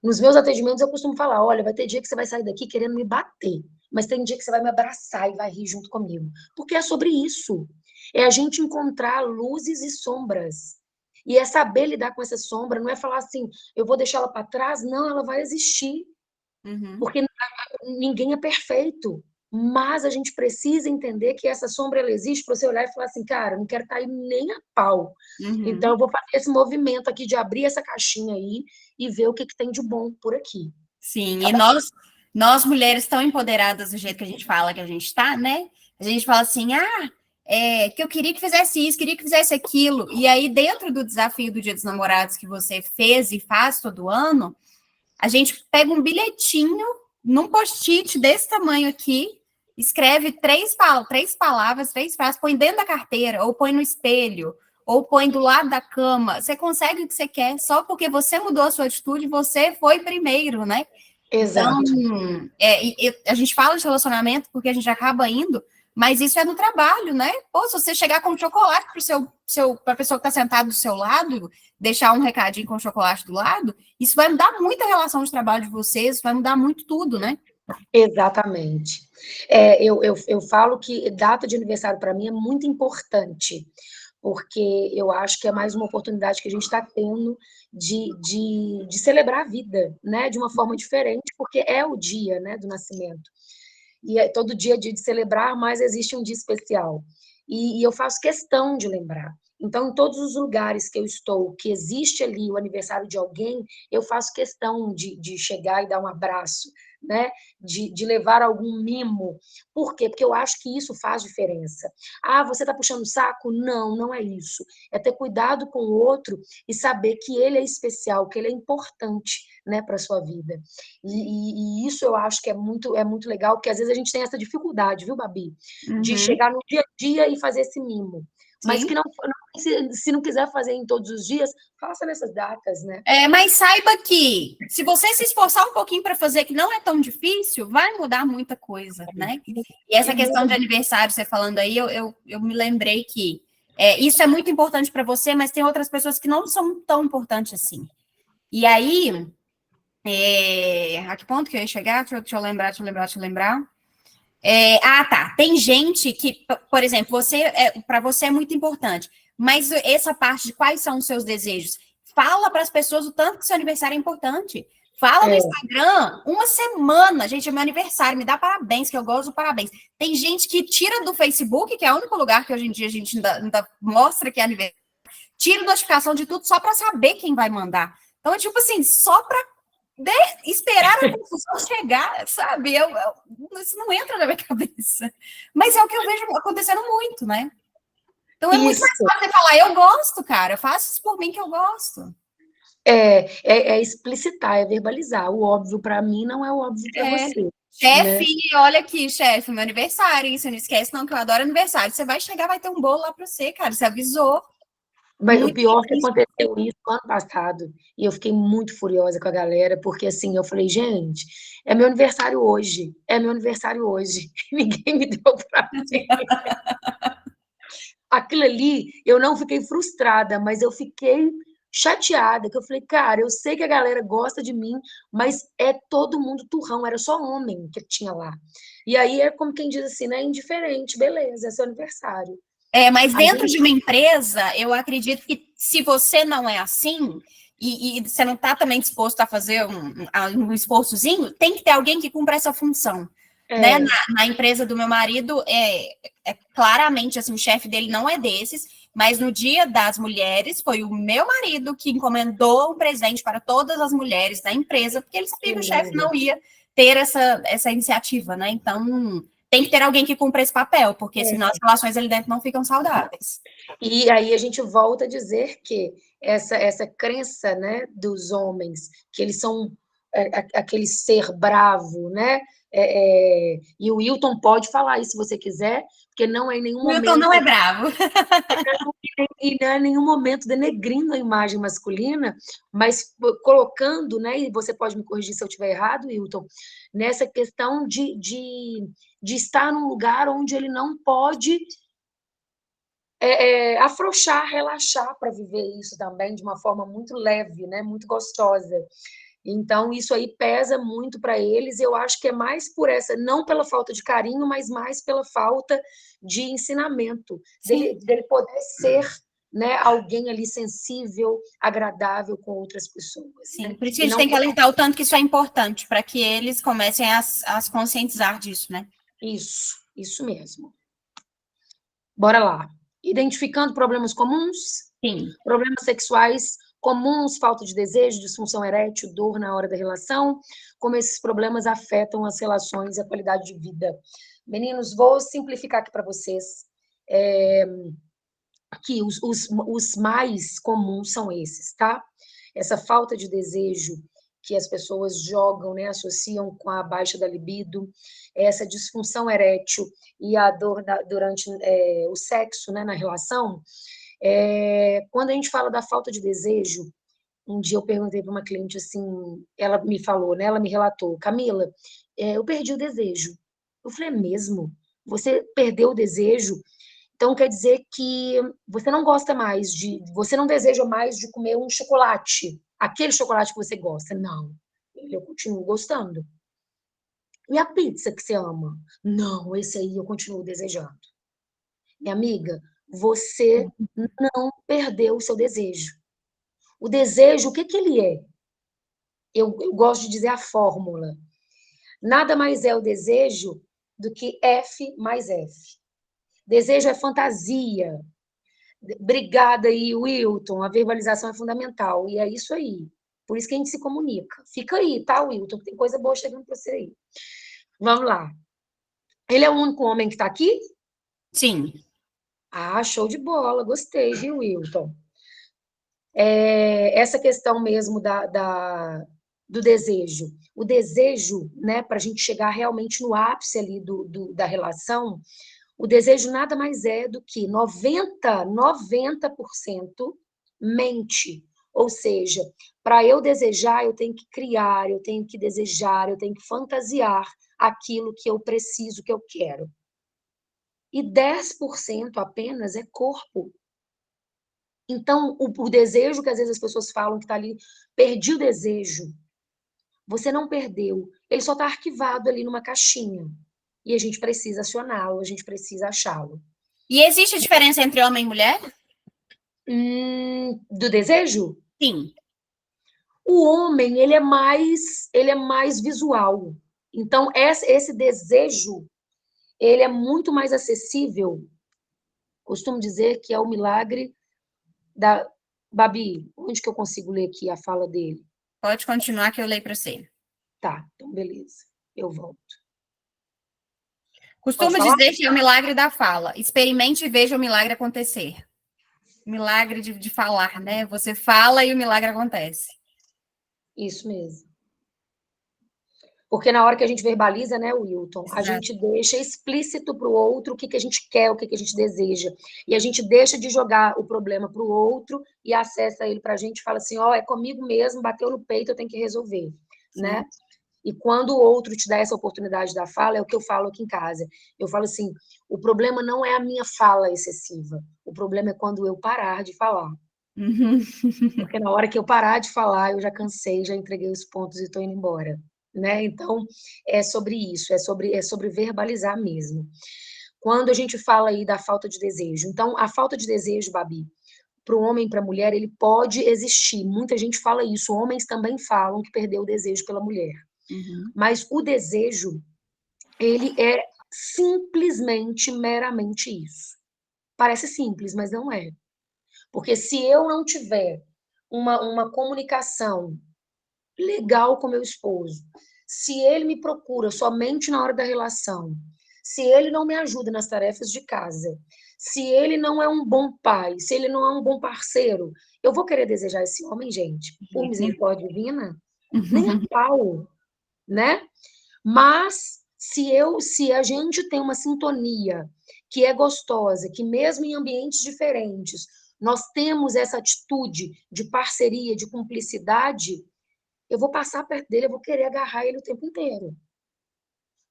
Nos meus atendimentos eu costumo falar, olha, vai ter dia que você vai sair daqui querendo me bater, mas tem dia que você vai me abraçar e vai rir junto comigo. Porque é sobre isso. É a gente encontrar luzes e sombras. E é saber lidar com essa sombra, não é falar assim, eu vou deixar ela para trás, não, ela vai existir. Porque ninguém é perfeito. Mas a gente precisa entender que essa sombra ela existe para você olhar e falar assim, cara, não quero cair nem a pau. Então eu vou fazer esse movimento aqui de abrir essa caixinha aí e ver o que tem de bom por aqui. Sim, e nós mulheres tão empoderadas do jeito que a gente fala que a gente tá, né? A gente fala assim, que eu queria que fizesse isso, queria que fizesse aquilo. E aí, dentro do desafio do Dia dos Namorados que você fez e faz todo ano, a gente pega um bilhetinho num post-it desse tamanho aqui, escreve três palavras, 3 frases, põe dentro da carteira, ou põe no espelho, ou põe do lado da cama. Você consegue o que você quer, só porque você mudou a sua atitude, você foi primeiro, né? Exato. Então, a gente fala de relacionamento porque a gente acaba indo, mas isso é no trabalho, né? Pô, se você chegar com chocolate para a pessoa que está sentada do seu lado, deixar um recadinho com chocolate do lado, isso vai mudar muito a relação de trabalho de vocês, vai mudar muito tudo, né? Exatamente. Eu falo que data de aniversário para mim é muito importante, porque eu acho que é mais uma oportunidade que a gente está tendo de celebrar a vida, né? De uma forma diferente, porque é o dia, né, do nascimento. E todo dia é dia de celebrar, mas existe um dia especial. E eu faço questão de lembrar. Então, em todos os lugares que eu estou, que existe ali o aniversário de alguém, eu faço questão de chegar e dar um abraço, né? De levar algum mimo. Por quê? Porque eu acho que isso faz diferença. Você está puxando o saco? Não, não é isso. É ter cuidado com o outro e saber que ele é especial, que ele é importante, né, para a sua vida. E isso eu acho que é muito legal, porque às vezes a gente tem essa dificuldade, viu, Babi? De chegar no dia a dia e fazer esse mimo. Mas que se não quiser fazer em todos os dias, faça nessas datas, né? Mas saiba que, se você se esforçar um pouquinho para fazer, que não é tão difícil, vai mudar muita coisa, né? E essa questão de aniversário, você falando aí, eu me lembrei que isso é muito importante para você, mas tem outras pessoas que não são tão importantes assim. E aí, a que ponto que eu ia chegar? Deixa eu lembrar. Tá. Tem gente que, por exemplo, para você é muito importante, mas essa parte de quais são os seus desejos, fala para as pessoas o tanto que seu aniversário é importante. Fala no Instagram, uma semana, gente, é meu aniversário, me dá parabéns, que eu gosto do parabéns. Tem gente que tira do Facebook, que é o único lugar que hoje em dia a gente ainda mostra que é aniversário, tira notificação de tudo só para saber quem vai mandar. Então, é tipo assim, só para esperar a confusão chegar, sabe? Isso não entra na minha cabeça. Mas é o que eu vejo acontecendo muito, né? Então é muito mais fácil você falar, eu gosto, cara, eu faço isso por mim que eu gosto. É explicitar, é verbalizar. O óbvio para mim não é o óbvio para você. Chefe, né? Olha aqui, chefe, meu aniversário, hein? Você não esquece não que eu adoro aniversário. Você vai chegar, vai ter um bolo lá para você, cara, você avisou. Mas o pior é que aconteceu isso ano passado, e eu fiquei muito furiosa com a galera, porque assim, eu falei, gente, é meu aniversário hoje, ninguém me deu pra mim. Aquilo ali, eu não fiquei frustrada, mas eu fiquei chateada, que eu falei, cara, eu sei que a galera gosta de mim, mas é todo mundo turrão, era só homem que tinha lá. E aí é como quem diz assim, né, indiferente, beleza, é seu aniversário. Mas dentro de uma empresa, eu acredito que se você não é assim, e você não está também disposto a fazer um esforçozinho, tem que ter alguém que cumpra essa função. Né? Na empresa do meu marido, claramente, assim, o chefe dele não é desses, mas no Dia das Mulheres, foi o meu marido que encomendou um presente para todas as mulheres da empresa, porque ele sabia que o chefe não ia ter essa iniciativa, né? Então, tem que ter alguém que cumpra esse papel, porque senão as relações ali dentro não ficam saudáveis. E aí a gente volta a dizer que essa crença, né, dos homens, que eles são aquele ser bravo, né? E o Wilton pode falar isso se você quiser, porque não é em nenhum momento... O Wilton não é bravo. E não é em nenhum momento denegrindo a imagem masculina, mas colocando, né, e você pode me corrigir se eu estiver errado, Wilton, nessa questão de estar num lugar onde ele não pode afrouxar, relaxar para viver isso também de uma forma muito leve, né, muito gostosa. Então, isso aí pesa muito para eles, eu acho que é mais por essa, não pela falta de carinho, mas mais pela falta de ensinamento, dele poder ser, né, alguém ali sensível, agradável com outras pessoas. Sim, né? Por isso que a gente tem que alertar o tanto que isso é importante, para que eles comecem a se conscientizar disso, né? Isso mesmo. Bora lá. Identificando problemas comuns? Sim. Problemas sexuais comuns, falta de desejo, disfunção erétil, dor na hora da relação, como esses problemas afetam as relações e a qualidade de vida. Meninos, vou simplificar aqui para vocês, que os mais comuns são esses, tá? Essa falta de desejo que as pessoas jogam, né, associam com a baixa da libido, essa disfunção erétil e a dor durante o sexo, né, na relação. Quando a gente fala da falta de desejo, um dia eu perguntei para uma cliente assim, ela me falou, né, ela me relatou, Camila, eu perdi o desejo. Eu falei, é mesmo? Você perdeu o desejo? Então quer dizer que você não gosta mais você não deseja mais de comer um chocolate, aquele chocolate que você gosta. Não, eu continuo gostando. E a pizza que você ama? Não, esse aí eu continuo desejando. Minha amiga, você não perdeu o seu desejo. O desejo, o que ele é? Eu gosto de dizer a fórmula. Nada mais é o desejo do que F mais F. Desejo é fantasia. Obrigada aí, Wilton. A verbalização é fundamental. E é isso aí. Por isso que a gente se comunica. Fica aí, tá, Wilton? Tem coisa boa chegando para você aí. Vamos lá. Ele é o único homem que está aqui? Sim. Ah, show de bola. Gostei, viu, Wilton? Essa questão mesmo do desejo. O desejo, né, para a gente chegar realmente no ápice ali da relação, o desejo nada mais é do que 90% mente. Ou seja, para eu desejar, eu tenho que criar, eu tenho que desejar, eu tenho que fantasiar aquilo que eu preciso, que eu quero. E 10% apenas é corpo. Então, o desejo que às vezes as pessoas falam que está ali, perdi o desejo. Você não perdeu. Ele só está arquivado ali numa caixinha. E a gente precisa acioná-lo, a gente precisa achá-lo. E existe diferença entre homem e mulher? Do desejo? Sim. O homem, ele é mais visual. Então, esse desejo, ele é muito mais acessível. Costumo dizer que é o milagre da... Babi, onde que eu consigo ler aqui a fala dele? Pode continuar que eu leio para você. Tá, então beleza. Eu volto. Costumo dizer que é o milagre da fala. Experimente e veja o milagre acontecer. Milagre de falar, né? Você fala e o milagre acontece. Isso mesmo. Porque na hora que a gente verbaliza, né, Wilton, a gente deixa explícito para o outro o que a gente quer, o que a gente deseja. E a gente deixa de jogar o problema para o outro e acessa ele para a gente e fala assim, é comigo mesmo, bateu no peito, eu tenho que resolver, né? E quando o outro te dá essa oportunidade da fala, é o que eu falo aqui em casa. Eu falo assim, o problema não é a minha fala excessiva, o problema é quando eu parar de falar. Porque na hora que eu parar de falar, eu já cansei, já entreguei os pontos e estou indo embora. Né? Então, é sobre isso, é sobre verbalizar mesmo. Quando a gente fala aí da falta de desejo, então, a falta de desejo, Babi, para o homem e para a mulher, ele pode existir. Muita gente fala isso. Homens também falam que perdeu o desejo pela mulher. Mas o desejo, ele é simplesmente, meramente isso. Parece simples, mas não é. Porque se eu não tiver uma comunicação legal com meu esposo, se ele me procura somente na hora da relação, se ele não me ajuda nas tarefas de casa, se ele não é um bom pai, se ele não é um bom parceiro, eu vou querer desejar esse homem, gente, por misericórdia divina? Nem a pau, né? Mas se a gente tem uma sintonia que é gostosa, que mesmo em ambientes diferentes, nós temos essa atitude de parceria, de cumplicidade, eu vou passar perto dele, eu vou querer agarrar ele o tempo inteiro.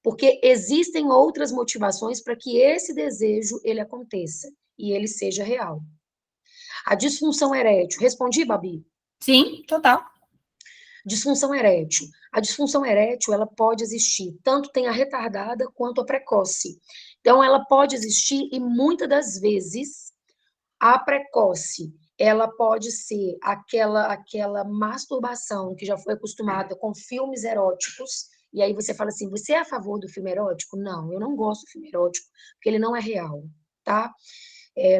Porque existem outras motivações para que esse desejo ele aconteça e ele seja real. A disfunção erétil. Respondi, Babi? Sim, total. Disfunção erétil. A disfunção erétil, ela pode existir, tanto tem a retardada quanto a precoce. Então, ela pode existir e muitas das vezes a precoce, ela pode ser aquela masturbação que já foi acostumada com filmes eróticos, e aí você fala assim, você é a favor do filme erótico? Não, eu não gosto do filme erótico, porque ele não é real, tá?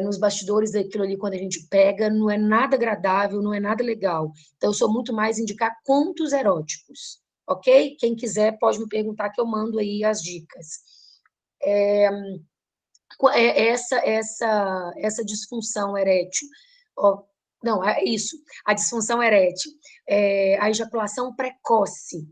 Nos bastidores daquilo ali, quando a gente pega, não é nada agradável, não é nada legal. Então, eu sou muito mais indicar contos eróticos, ok? Quem quiser pode me perguntar que eu mando aí as dicas. Essa disfunção erétil, não, é isso, a disfunção erétil, a ejaculação precoce,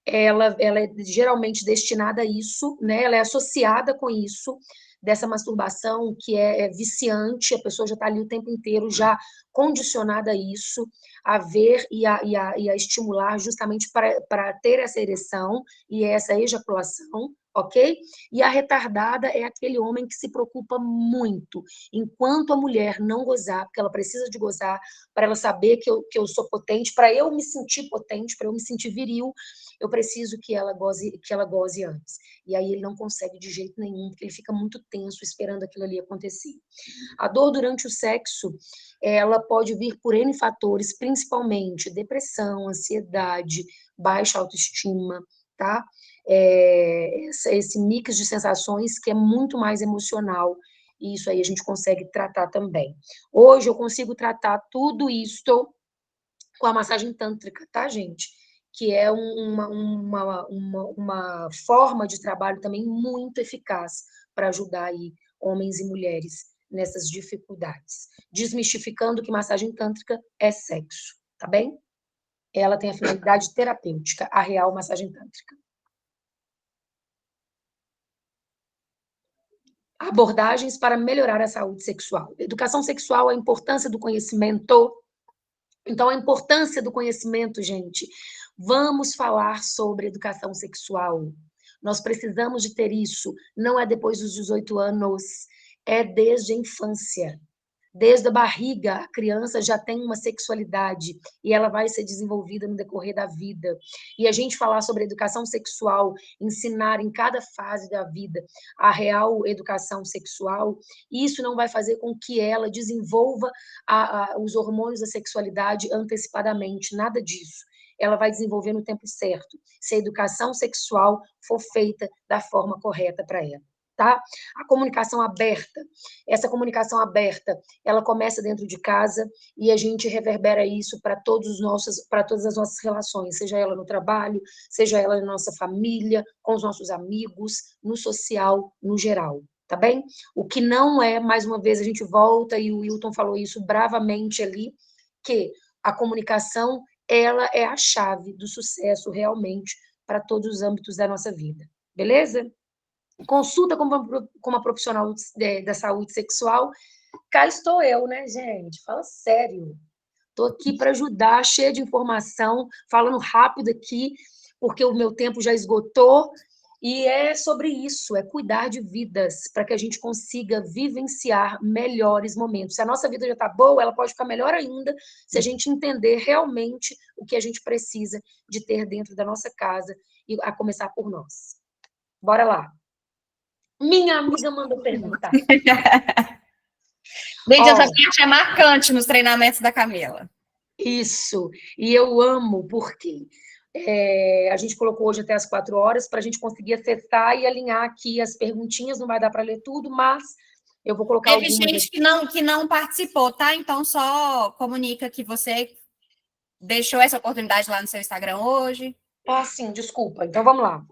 ela é geralmente destinada a isso, né? Ela é associada com isso, dessa masturbação que é viciante, a pessoa já está ali o tempo inteiro já condicionada a isso, a ver e a estimular justamente para ter essa ereção e essa ejaculação, ok? E a retardada é aquele homem que se preocupa muito, enquanto a mulher não gozar, porque ela precisa de gozar, para ela saber que eu sou potente, para eu me sentir potente, para eu me sentir viril, eu preciso que ela goze antes. E aí ele não consegue de jeito nenhum, porque ele fica muito tenso esperando aquilo ali acontecer. A dor durante o sexo, ela pode vir por N fatores, principalmente depressão, ansiedade, baixa autoestima, tá? Esse mix de sensações que é muito mais emocional, e isso aí a gente consegue tratar também. Hoje eu consigo tratar tudo isso com a massagem tântrica, tá, gente? Que é uma forma de trabalho também muito eficaz para ajudar aí homens e mulheres nessas dificuldades. Desmistificando que massagem tântrica é sexo, tá bem? Ela tem a finalidade terapêutica, a real massagem tântrica. Abordagens para melhorar a saúde sexual. Educação sexual, a importância do conhecimento. Então, a importância do conhecimento, gente. Vamos falar sobre educação sexual. Nós precisamos de ter isso. Não é depois dos 18 anos, é desde a infância. Desde a barriga, a criança já tem uma sexualidade e ela vai ser desenvolvida no decorrer da vida. E a gente falar sobre educação sexual, ensinar em cada fase da vida a real educação sexual, isso não vai fazer com que ela desenvolva os hormônios da sexualidade antecipadamente, nada disso. Ela vai desenvolver no tempo certo, se a educação sexual for feita da forma correta para ela. Tá? A comunicação aberta, essa comunicação aberta, ela começa dentro de casa e a gente reverbera isso para todas as nossas relações, seja ela no trabalho, seja ela na nossa família, com os nossos amigos, no social, no geral, tá bem? O que não é, mais uma vez, a gente volta, e o Wilton falou isso bravamente ali, que a comunicação, ela é a chave do sucesso realmente para todos os âmbitos da nossa vida, beleza? Consulta com uma profissional da saúde sexual. Cá estou eu, né, gente? Fala sério. Estou aqui para ajudar, cheia de informação, falando rápido aqui, porque o meu tempo já esgotou. E é sobre isso, é cuidar de vidas, para que a gente consiga vivenciar melhores momentos. Se a nossa vida já está boa, ela pode ficar melhor ainda se a gente entender realmente o que a gente precisa de ter dentro da nossa casa, e a começar por nós. Bora lá. Minha amiga mandou perguntar. Gente, essa Ó, parte é marcante nos treinamentos da Camila. isso. E eu amo porque a gente colocou hoje até as 4 horas para a gente conseguir acessar e alinhar aqui as perguntinhas. Não vai dar para ler tudo, mas eu vou colocar Teve algumas gente aqui. que não participou, tá? Então só comunica que você deixou essa oportunidade lá no seu Instagram hoje. Ah, sim, desculpa. Então vamos lá.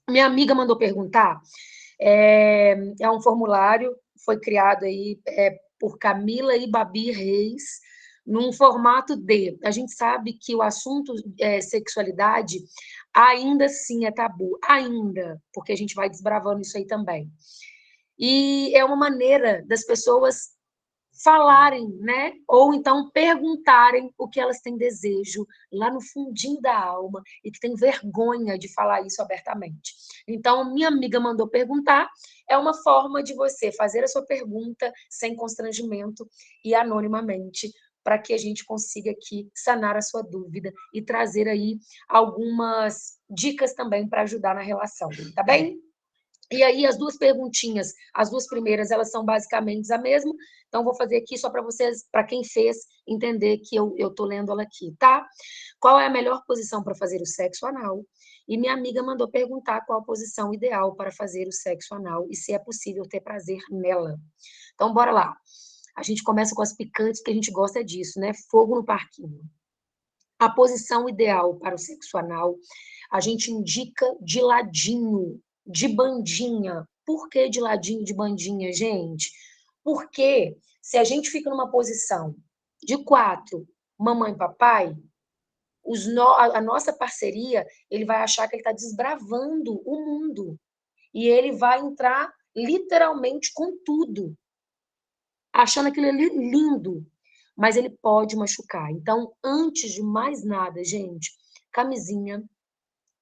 Minha amiga mandou perguntar. É um formulário, foi criado aí por Camila e Babi Reis, num formato D. A gente sabe que o assunto sexualidade ainda assim é tabu, ainda, porque a gente vai desbravando isso aí também. E é uma maneira das pessoas falarem, né? Ou então perguntarem o que elas têm desejo lá no fundinho da alma e que têm vergonha de falar isso abertamente. Então, minha amiga mandou perguntar, é uma forma de você fazer a sua pergunta sem constrangimento e anonimamente, para que a gente consiga aqui sanar a sua dúvida e trazer aí algumas dicas também para ajudar na relação, tá bem? E aí, as duas perguntinhas, as duas primeiras, elas são basicamente a mesma. Então, vou fazer aqui só para vocês, para quem fez, entender que eu estou lendo ela aqui, tá? Qual é a melhor posição para fazer o sexo anal? E minha amiga mandou perguntar qual a posição ideal para fazer o sexo anal e se é possível ter prazer nela. Então, bora lá. A gente começa com as picantes, que a gente gosta disso, né? Fogo no parquinho. A posição ideal para o sexo anal, a gente indica de ladinho, de bandinha. Por que de ladinho, de bandinha, gente? Porque se a gente fica numa posição de 4, mamãe e papai, a nossa parceria, ele vai achar que ele está desbravando o mundo. E ele vai entrar literalmente com tudo, achando aquilo ali lindo, mas ele pode machucar. Então, antes de mais nada, gente, camisinha,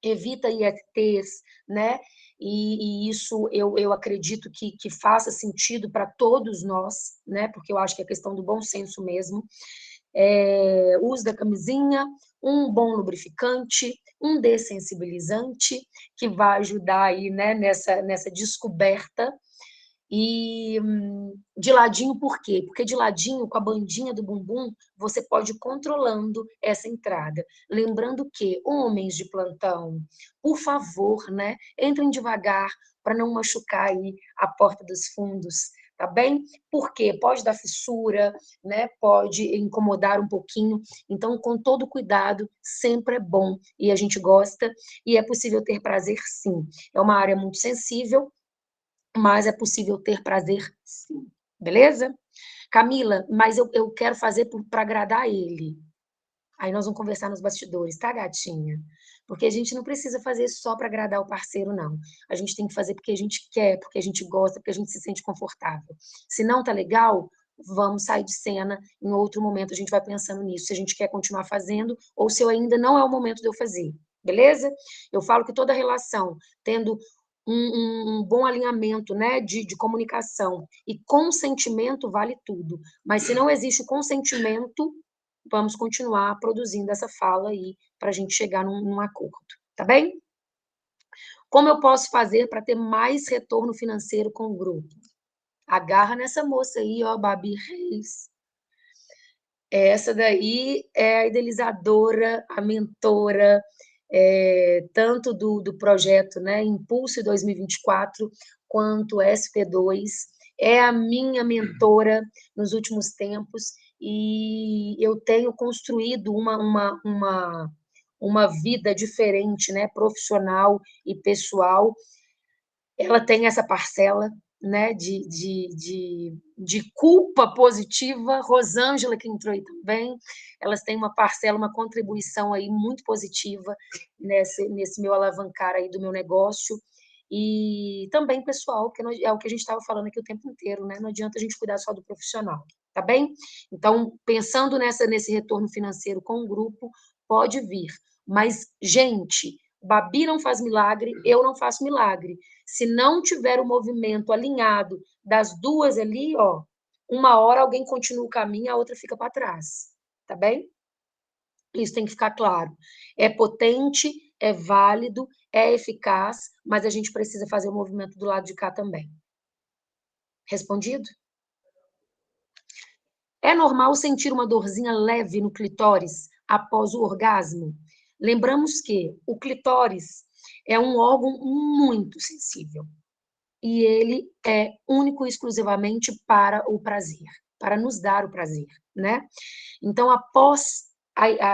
evita ISTs, né? E isso eu acredito que faça sentido para todos nós, né? Porque eu acho que é questão do bom senso mesmo. Uso da camisinha, um bom lubrificante, um dessensibilizante, que vai ajudar aí, né, nessa descoberta. E de ladinho, por quê? Porque de ladinho, com a bandinha do bumbum, você pode ir controlando essa entrada. Lembrando que, homens de plantão, por favor, né, entrem devagar para não machucar aí a porta dos fundos, tá bem? Porque pode dar fissura, né, pode incomodar um pouquinho. Então, com todo cuidado, sempre é bom. E a gente gosta, e é possível ter prazer, sim. É uma área muito sensível, mas é possível ter prazer sim, beleza? Camila, mas eu quero fazer para agradar ele. Aí nós vamos conversar nos bastidores, tá, gatinha? Porque a gente não precisa fazer só para agradar o parceiro, não. A gente tem que fazer porque a gente quer, porque a gente gosta, porque a gente se sente confortável. Se não tá legal, vamos sair de cena. Em outro momento a gente vai pensando nisso, se a gente quer continuar fazendo ou se eu ainda não é o momento de eu fazer. Beleza? Eu falo que toda relação, tendo um bom alinhamento, né, de comunicação e consentimento vale tudo. Mas se não existe o consentimento, vamos continuar produzindo essa fala aí para a gente chegar num acordo, tá bem? Como eu posso fazer para ter mais retorno financeiro com o grupo? Agarra nessa moça aí, ó, Babi Reis. Essa daí é a idealizadora, a mentora, tanto do projeto, né, Impulse 2024, quanto SP2. É a minha mentora nos últimos tempos e eu tenho construído uma vida diferente, né, profissional e pessoal. Ela tem essa parcela, né, de culpa positiva. Rosângela, que entrou aí também, elas têm uma parcela, uma contribuição aí muito positiva nesse meu alavancar aí do meu negócio. E também pessoal, que é o que a gente estava falando aqui o tempo inteiro, né? Não adianta a gente cuidar só do profissional, tá bem? Então, pensando nesse retorno financeiro com o grupo, pode vir. Mas, gente, Babi não faz milagre, eu não faço milagre. Se não tiver o movimento alinhado das duas ali, ó, uma hora alguém continua o caminho, a outra fica para trás, tá bem? Isso tem que ficar claro. É potente, é válido, é eficaz, mas a gente precisa fazer o movimento do lado de cá também. Respondido? É normal sentir uma dorzinha leve no clitóris após o orgasmo? Lembramos que o clitóris é um órgão muito sensível e ele é único e exclusivamente para o prazer, para nos dar o prazer, né? Então, após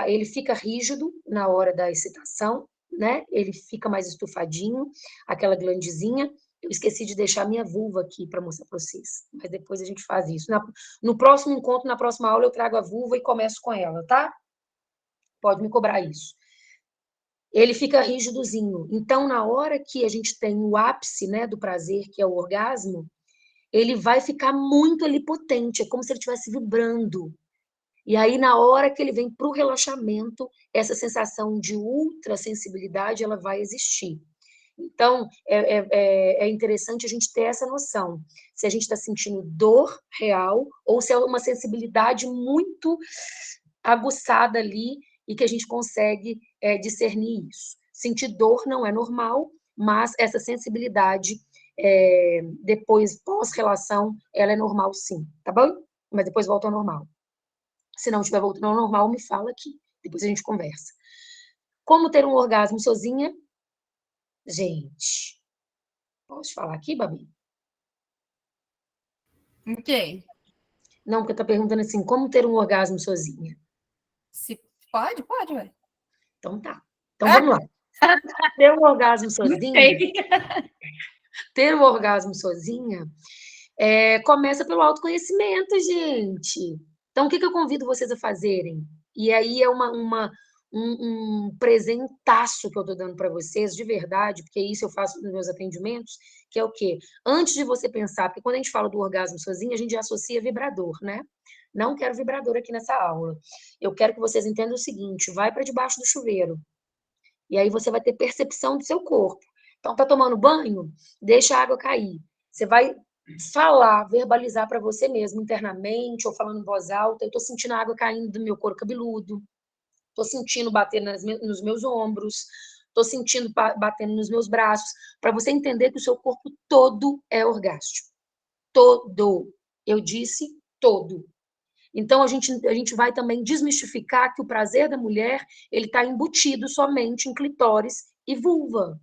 ele fica rígido na hora da excitação, né? Ele fica mais estufadinho, aquela glandezinha. Eu esqueci de deixar minha vulva aqui para mostrar para vocês, mas depois a gente faz isso. No próximo encontro, na próxima aula, eu trago a vulva e começo com ela, tá? Pode me cobrar isso. Ele fica rígidozinho. Então, na hora que a gente tem o ápice, né, do prazer, que é o orgasmo, ele vai ficar muito ali potente, é como se ele estivesse vibrando. E aí, na hora que ele vem para o relaxamento, essa sensação de ultrassensibilidade, ela vai existir. Então, é interessante a gente ter essa noção. Se a gente está sentindo dor real ou se é uma sensibilidade muito aguçada ali e que a gente consegue discernir isso. Sentir dor não é normal, mas essa sensibilidade, depois, pós-relação, ela é normal sim, tá bom? Mas depois volta ao normal. Se não estiver voltando ao normal, me fala aqui. Depois a gente conversa. Como ter um orgasmo sozinha? Gente, posso falar aqui, Babi? Ok. Não, porque tá perguntando assim, como ter um orgasmo sozinha? Se pode, ué. Então tá. Então vamos lá. Ter um orgasmo sozinha, ter um orgasmo sozinha, começa pelo autoconhecimento, gente. Então, o que eu convido vocês a fazerem? E aí é um presentaço que eu estou dando para vocês, de verdade, porque isso eu faço nos meus atendimentos, que é o quê? Antes de você pensar, porque quando a gente fala do orgasmo sozinho, a gente já associa vibrador, né? Não quero vibrador aqui nessa aula. Eu quero que vocês entendam o seguinte, vai para debaixo do chuveiro. E aí você vai ter percepção do seu corpo. Então, tá tomando banho? Deixa a água cair. Você vai falar, verbalizar para você mesmo, internamente, ou falando em voz alta, eu estou sentindo a água caindo do meu couro cabeludo, estou sentindo bater nos meus ombros, estou sentindo batendo nos meus braços, para você entender que o seu corpo todo é orgástico. Todo. Eu disse todo. Então, a gente vai também desmistificar que o prazer da mulher ele está embutido somente em clitóris e vulva.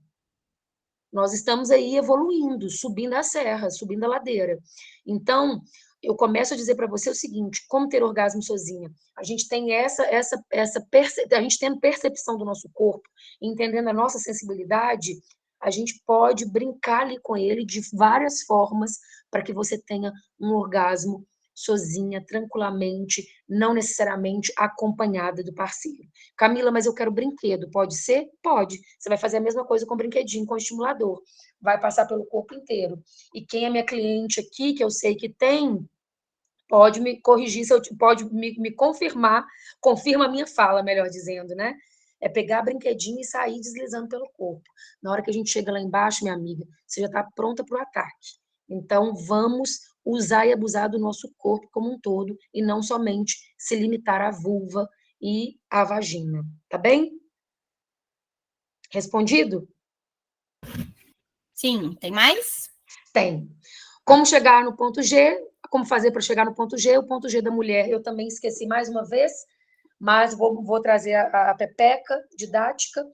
Nós estamos aí evoluindo, subindo a serra, subindo a ladeira. Então, eu começo a dizer para você o seguinte, como ter orgasmo sozinha? A gente tem a gente tendo percepção do nosso corpo, entendendo a nossa sensibilidade, a gente pode brincar ali com ele de várias formas para que você tenha um orgasmo sozinha, tranquilamente, não necessariamente acompanhada do parceiro. Camila, mas eu quero brinquedo, pode ser? Pode. Você vai fazer a mesma coisa com brinquedinho, com estimulador. Vai passar pelo corpo inteiro. E quem é minha cliente aqui, que eu sei que tem, pode me corrigir, pode me confirmar, confirma a minha fala, melhor dizendo, né? É pegar brinquedinho e sair deslizando pelo corpo. Na hora que a gente chega lá embaixo, minha amiga, você já está pronta para o ataque. Então, vamos usar e abusar do nosso corpo como um todo e não somente se limitar à vulva e à vagina. Tá bem? Respondido? Sim, tem mais? Tem. Como chegar no ponto G? Como fazer para chegar no ponto G? O ponto G da mulher eu também esqueci mais uma vez, mas vou trazer a pepeca didática.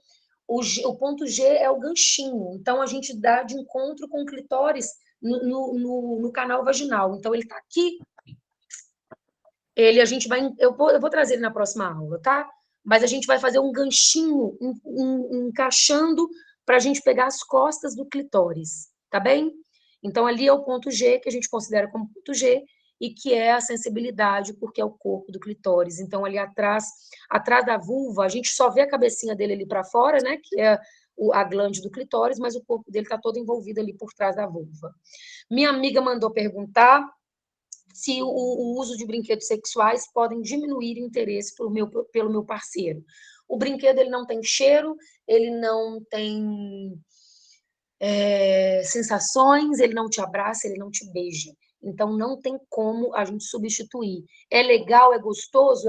O ponto G é o ganchinho, então a gente dá de encontro com o clitóris no canal vaginal. Então ele está aqui, eu vou trazer ele na próxima aula, tá? Mas a gente vai fazer um ganchinho encaixando para a gente pegar as costas do clitóris, tá bem? Então ali é o ponto G, que a gente considera como ponto G, e que é a sensibilidade, porque é o corpo do clitóris. Então, ali atrás da vulva, a gente só vê a cabecinha dele ali para fora, né? Que é a glande do clitóris, mas o corpo dele está todo envolvido ali por trás da vulva. Minha amiga mandou perguntar se o uso de brinquedos sexuais podem diminuir o interesse pelo meu parceiro. O brinquedo ele não tem cheiro, ele não tem sensações, ele não te abraça, ele não te beija. Então, não tem como a gente substituir. É legal, é gostoso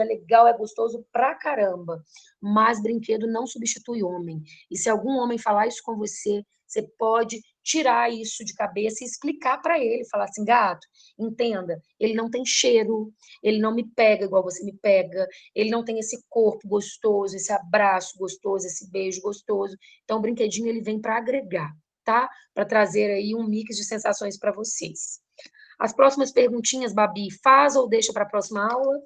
pra caramba. Mas brinquedo não substitui homem. E se algum homem falar isso com você, você pode tirar isso de cabeça e explicar para ele, falar assim, gato, entenda, ele não tem cheiro, ele não me pega igual você me pega, ele não tem esse corpo gostoso, esse abraço gostoso, esse beijo gostoso. Então, o brinquedinho ele vem para agregar, tá? Para trazer aí um mix de sensações para vocês. As próximas perguntinhas, Babi, faz ou deixa para a próxima aula?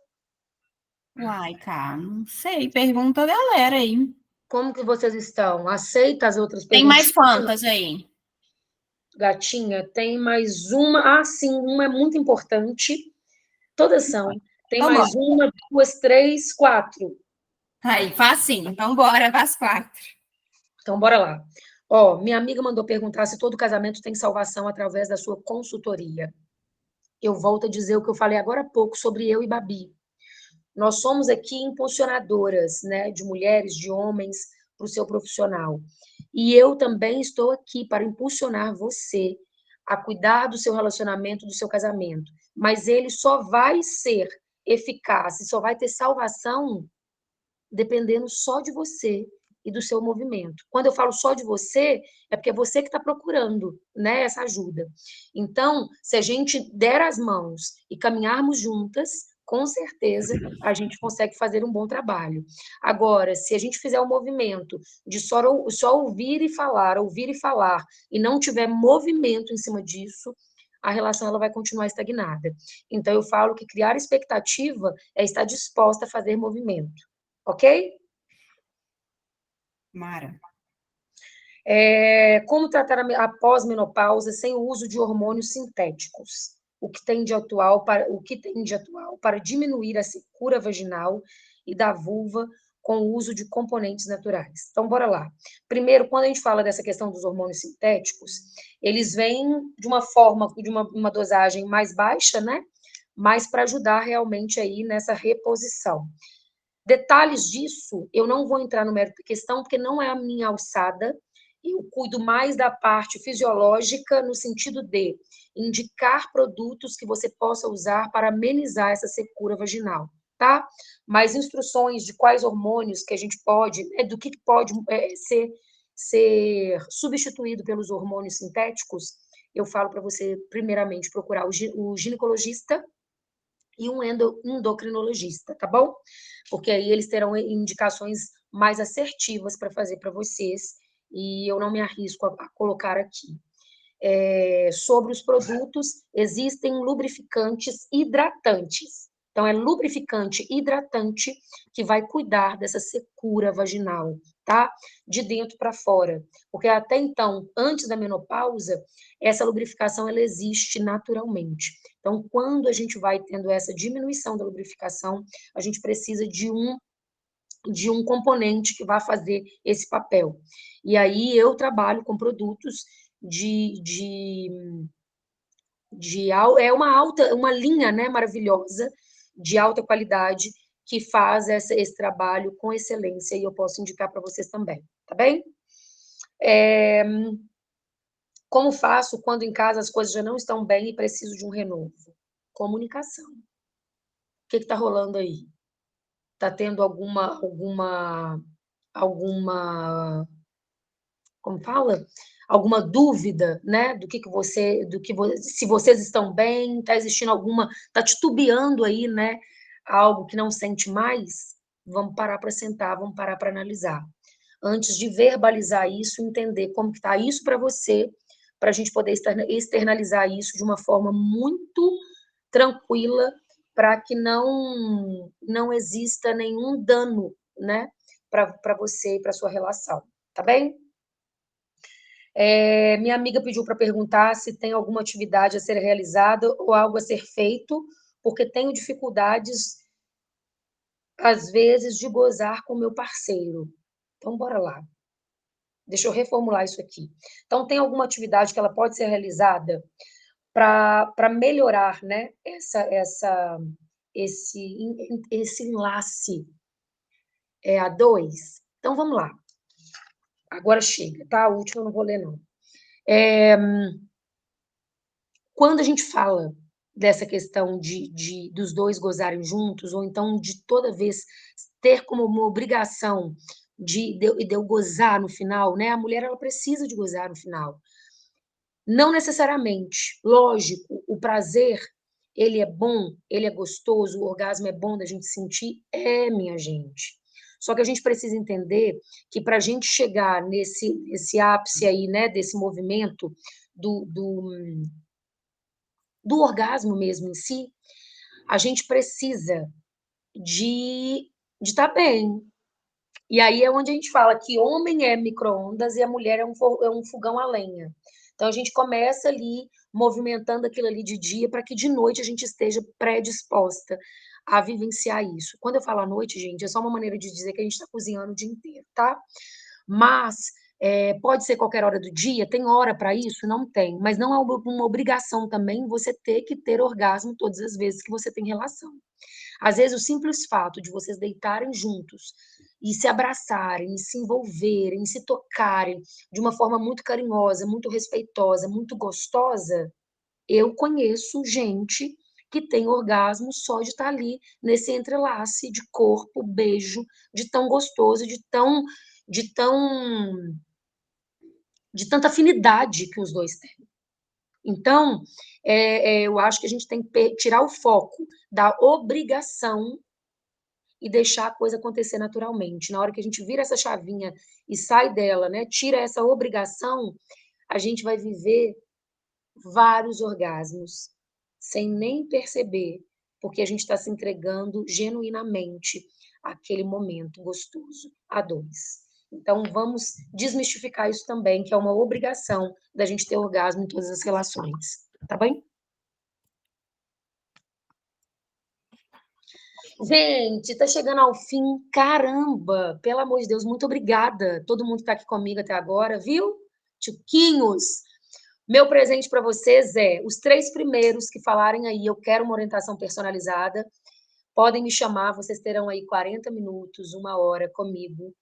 Uai, cara, não sei. Pergunta a galera aí. Como que vocês estão? Aceita as outras Tem perguntinhas? mais quantas aí? Gatinha, tem mais uma. Ah, sim, uma é muito importante. Todas são. Tem Então, mais bora. uma, duas, três, quatro. Aí, facinho. Então, bora para as 4. Então, bora lá. Ó, minha amiga mandou perguntar se todo casamento tem salvação através da sua consultoria. Eu volto a dizer o que eu falei agora há pouco sobre eu e Babi. Nós somos aqui impulsionadoras, né, de mulheres, de homens, para o seu profissional. E eu também estou aqui para impulsionar você a cuidar do seu relacionamento, do seu casamento. Mas ele só vai ser eficaz e só vai ter salvação dependendo só de você e do seu movimento. Quando eu falo só de você, é porque é você que está procurando, né, essa ajuda. Então, se a gente der as mãos e caminharmos juntas, com certeza a gente consegue fazer um bom trabalho. Agora, se a gente fizer o movimento de só ouvir e falar, e não tiver movimento em cima disso, a relação ela vai continuar estagnada. Então, eu falo que criar expectativa é estar disposta a fazer movimento. Ok? Mara. Como tratar a pós-menopausa sem o uso de hormônios sintéticos? O que tem de atual para diminuir a secura vaginal e da vulva com o uso de componentes naturais. Então, bora lá. Primeiro, quando a gente fala dessa questão dos hormônios sintéticos, eles vêm de uma forma, de uma dosagem mais baixa, né? Mas para ajudar realmente aí nessa reposição. Detalhes disso, eu não vou entrar no mérito da questão, porque não é a minha alçada. Eu cuido mais da parte fisiológica, no sentido de indicar produtos que você possa usar para amenizar essa secura vaginal, tá? Mas instruções de quais hormônios que a gente pode, do que pode ser substituído pelos hormônios sintéticos, eu falo para você, primeiramente, procurar o ginecologista e um endocrinologista, tá bom? Porque aí eles terão indicações mais assertivas para fazer para vocês, e eu não me arrisco a colocar aqui. Sobre os produtos, existem lubrificantes hidratantes. Então, é lubrificante hidratante que vai cuidar dessa secura vaginal, tá? De dentro para fora. Porque até então, antes da menopausa, essa lubrificação ela existe naturalmente. Então, quando a gente vai tendo essa diminuição da lubrificação, a gente precisa de um componente que vai fazer esse papel. E aí eu trabalho com produtos uma linha, né, maravilhosa, de alta qualidade, que faz esse trabalho com excelência, e eu posso indicar para vocês também, tá bem? Como faço quando em casa as coisas já não estão bem e preciso de um renovo? Comunicação. O que está rolando aí? Está tendo alguma, como fala? Alguma dúvida, né? Se vocês estão bem, está existindo está titubeando aí, né? Algo que não sente mais? Vamos parar para sentar, vamos parar para analisar. Antes de verbalizar isso, entender como que está isso para você, para a gente poder externalizar isso de uma forma muito tranquila, para que não exista nenhum dano, né? Para você e para sua relação, tá bem? Minha amiga pediu para perguntar se tem alguma atividade a ser realizada ou algo a ser feito, porque tenho dificuldades, às vezes, de gozar com meu parceiro. Então, bora lá. Deixa eu reformular isso aqui. Então, tem alguma atividade que ela pode ser realizada para melhorar, né, esse enlace a dois? Então, vamos lá. Agora chega, tá? A última eu não vou ler, não. Quando a gente fala dessa questão dos dois gozarem juntos, ou então de toda vez ter como uma obrigação de eu gozar no final, né? A mulher, ela precisa de gozar no final. Não necessariamente, lógico, o prazer, ele é bom, ele é gostoso, o orgasmo é bom da gente sentir, minha gente. Só que a gente precisa entender que para a gente chegar nesse ápice aí, né, desse movimento do orgasmo mesmo em si, a gente precisa de estar bem. E aí é onde a gente fala que homem é micro-ondas e a mulher é um fogão a lenha. Então a gente começa ali movimentando aquilo ali de dia para que de noite a gente esteja predisposta a vivenciar isso. Quando eu falo à noite, gente, é só uma maneira de dizer que a gente está cozinhando o dia inteiro, tá? Mas pode ser qualquer hora do dia, tem hora para isso? Não tem. Mas não é uma obrigação também você ter que ter orgasmo todas as vezes que você tem relação. Às vezes, o simples fato de vocês deitarem juntos e se abraçarem, e se envolverem, e se tocarem de uma forma muito carinhosa, muito respeitosa, muito gostosa, eu conheço gente que tem orgasmo só de estar ali nesse entrelace de corpo, beijo, de tão gostoso, de tanta afinidade que os dois têm. Então, eu acho que a gente tem que tirar o foco da obrigação e deixar a coisa acontecer naturalmente. Na hora que a gente vira essa chavinha e sai dela, né, tira essa obrigação, a gente vai viver vários orgasmos sem nem perceber, porque a gente está se entregando genuinamente àquele momento gostoso, a dois. Então, vamos desmistificar isso também, que é uma obrigação da gente ter orgasmo em todas as relações. Tá bem? Gente, tá chegando ao fim. Caramba! Pelo amor de Deus, muito obrigada. Todo mundo que tá aqui comigo até agora, viu? Tchuquinhos! Meu presente para vocês é os 3 primeiros que falarem aí, eu quero uma orientação personalizada. Podem me chamar, vocês terão aí 40 minutos, 1 hora comigo,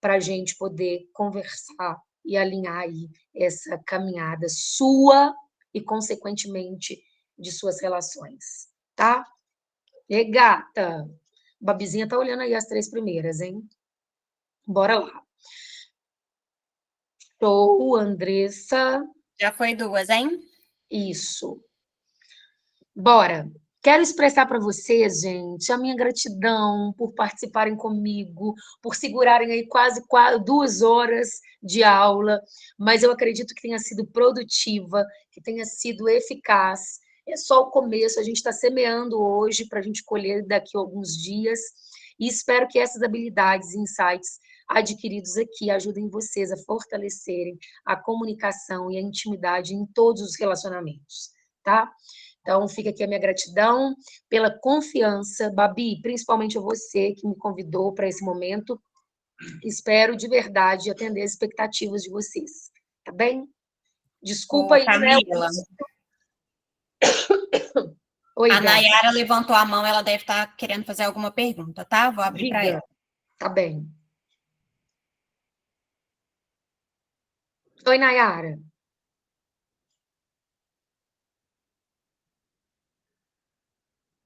para a gente poder conversar e alinhar aí essa caminhada sua e, consequentemente, de suas relações, tá? E gata, Babizinha tá olhando aí as 3 primeiras, hein? Bora lá. Show, Andressa. Já foi 2, hein? Isso. Bora. Quero expressar para vocês, gente, a minha gratidão por participarem comigo, por segurarem aí quase 2 horas de aula, mas eu acredito que tenha sido produtiva, que tenha sido eficaz. É só o começo, a gente está semeando hoje para a gente colher daqui a alguns dias, e espero que essas habilidades e insights adquiridos aqui ajudem vocês a fortalecerem a comunicação e a intimidade em todos os relacionamentos, tá? Então, fica aqui a minha gratidão pela confiança. Babi, principalmente a você que me convidou para esse momento. Espero de verdade atender as expectativas de vocês. Tá bem? Desculpa aí, né? Camila. Oi, A gata. Nayara levantou a mão, ela deve estar querendo fazer alguma pergunta, tá? Vou abrir para ela. Tá bem. Oi, Nayara.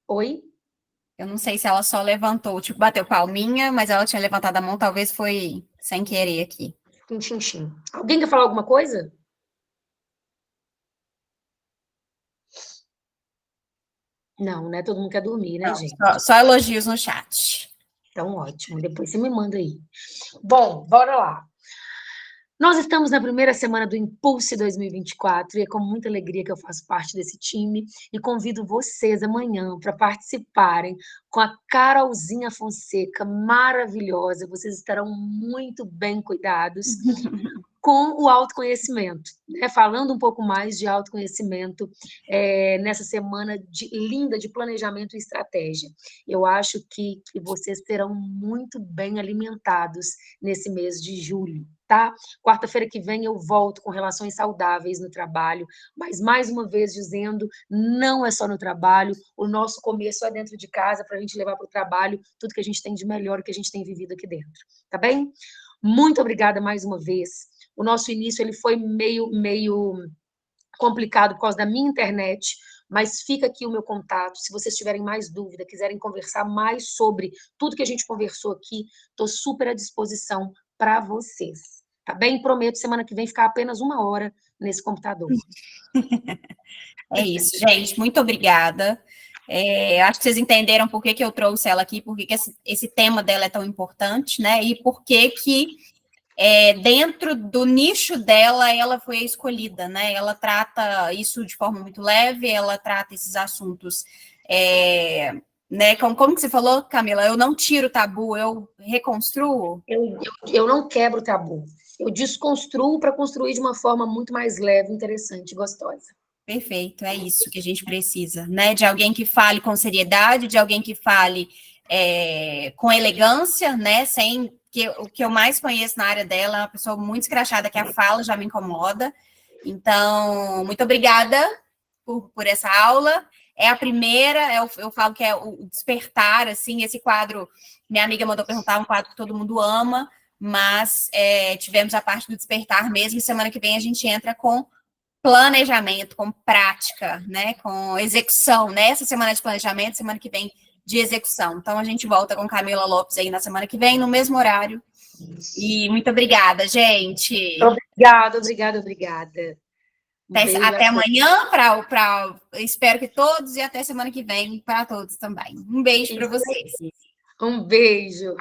Oi? Eu não sei se ela só levantou, tipo, bateu palminha, mas ela tinha levantado a mão, talvez foi sem querer aqui. Tim. Alguém quer falar alguma coisa? Não, né? Todo mundo quer dormir, né, Não, gente? só elogios no chat. Então, ótimo. Depois você me manda aí. Bom, bora lá. Nós estamos na primeira semana do Impulse 2024 e é com muita alegria que eu faço parte desse time e convido vocês amanhã para participarem com a Carolzinha Fonseca, maravilhosa. Vocês estarão muito bem cuidados com o autoconhecimento, né? Falando um pouco mais de autoconhecimento nessa semana linda de planejamento e estratégia. Eu acho que vocês serão muito bem alimentados nesse mês de julho, tá? Quarta-feira que vem eu volto com relações saudáveis no trabalho, mas mais uma vez dizendo, não é só no trabalho, o nosso começo é dentro de casa para a gente levar para o trabalho tudo que a gente tem de melhor, que a gente tem vivido aqui dentro, tá bem? Muito obrigada mais uma vez. O nosso início ele foi meio complicado por causa da minha internet, mas fica aqui o meu contato. Se vocês tiverem mais dúvida, quiserem conversar mais sobre tudo que a gente conversou aqui, estou super à disposição para vocês. Tá bem? Prometo semana que vem ficar apenas 1 hora nesse computador. É isso, gente. Muito obrigada. Acho que vocês entenderam por que eu trouxe ela aqui, por que esse tema dela é tão importante, né? E por que dentro do nicho dela, ela foi a escolhida, né? Ela trata isso de forma muito leve, ela trata esses assuntos, né? Como que você falou, Camila? Eu não tiro o tabu, eu reconstruo? Eu não quebro o tabu. Eu desconstruo para construir de uma forma muito mais leve, interessante e gostosa. Perfeito, é isso que a gente precisa, né? De alguém que fale com seriedade, de alguém que fale com elegância, né? O que eu mais conheço na área dela é uma pessoa muito escrachada, que a fala já me incomoda. Então, muito obrigada por essa aula. É a primeira, eu falo que é o despertar, assim, esse quadro, minha amiga mandou perguntar, um quadro que todo mundo ama, mas tivemos a parte do despertar mesmo, e semana que vem a gente entra com planejamento, com prática, né, com execução, né, essa semana de planejamento, semana que vem de execução. Então, a gente volta com Camila Lopes aí na semana que vem, no mesmo horário. E muito obrigada, gente. Obrigada. Até amanhã, espero que todos, e até semana que vem para todos também. Um beijo para vocês. Um beijo.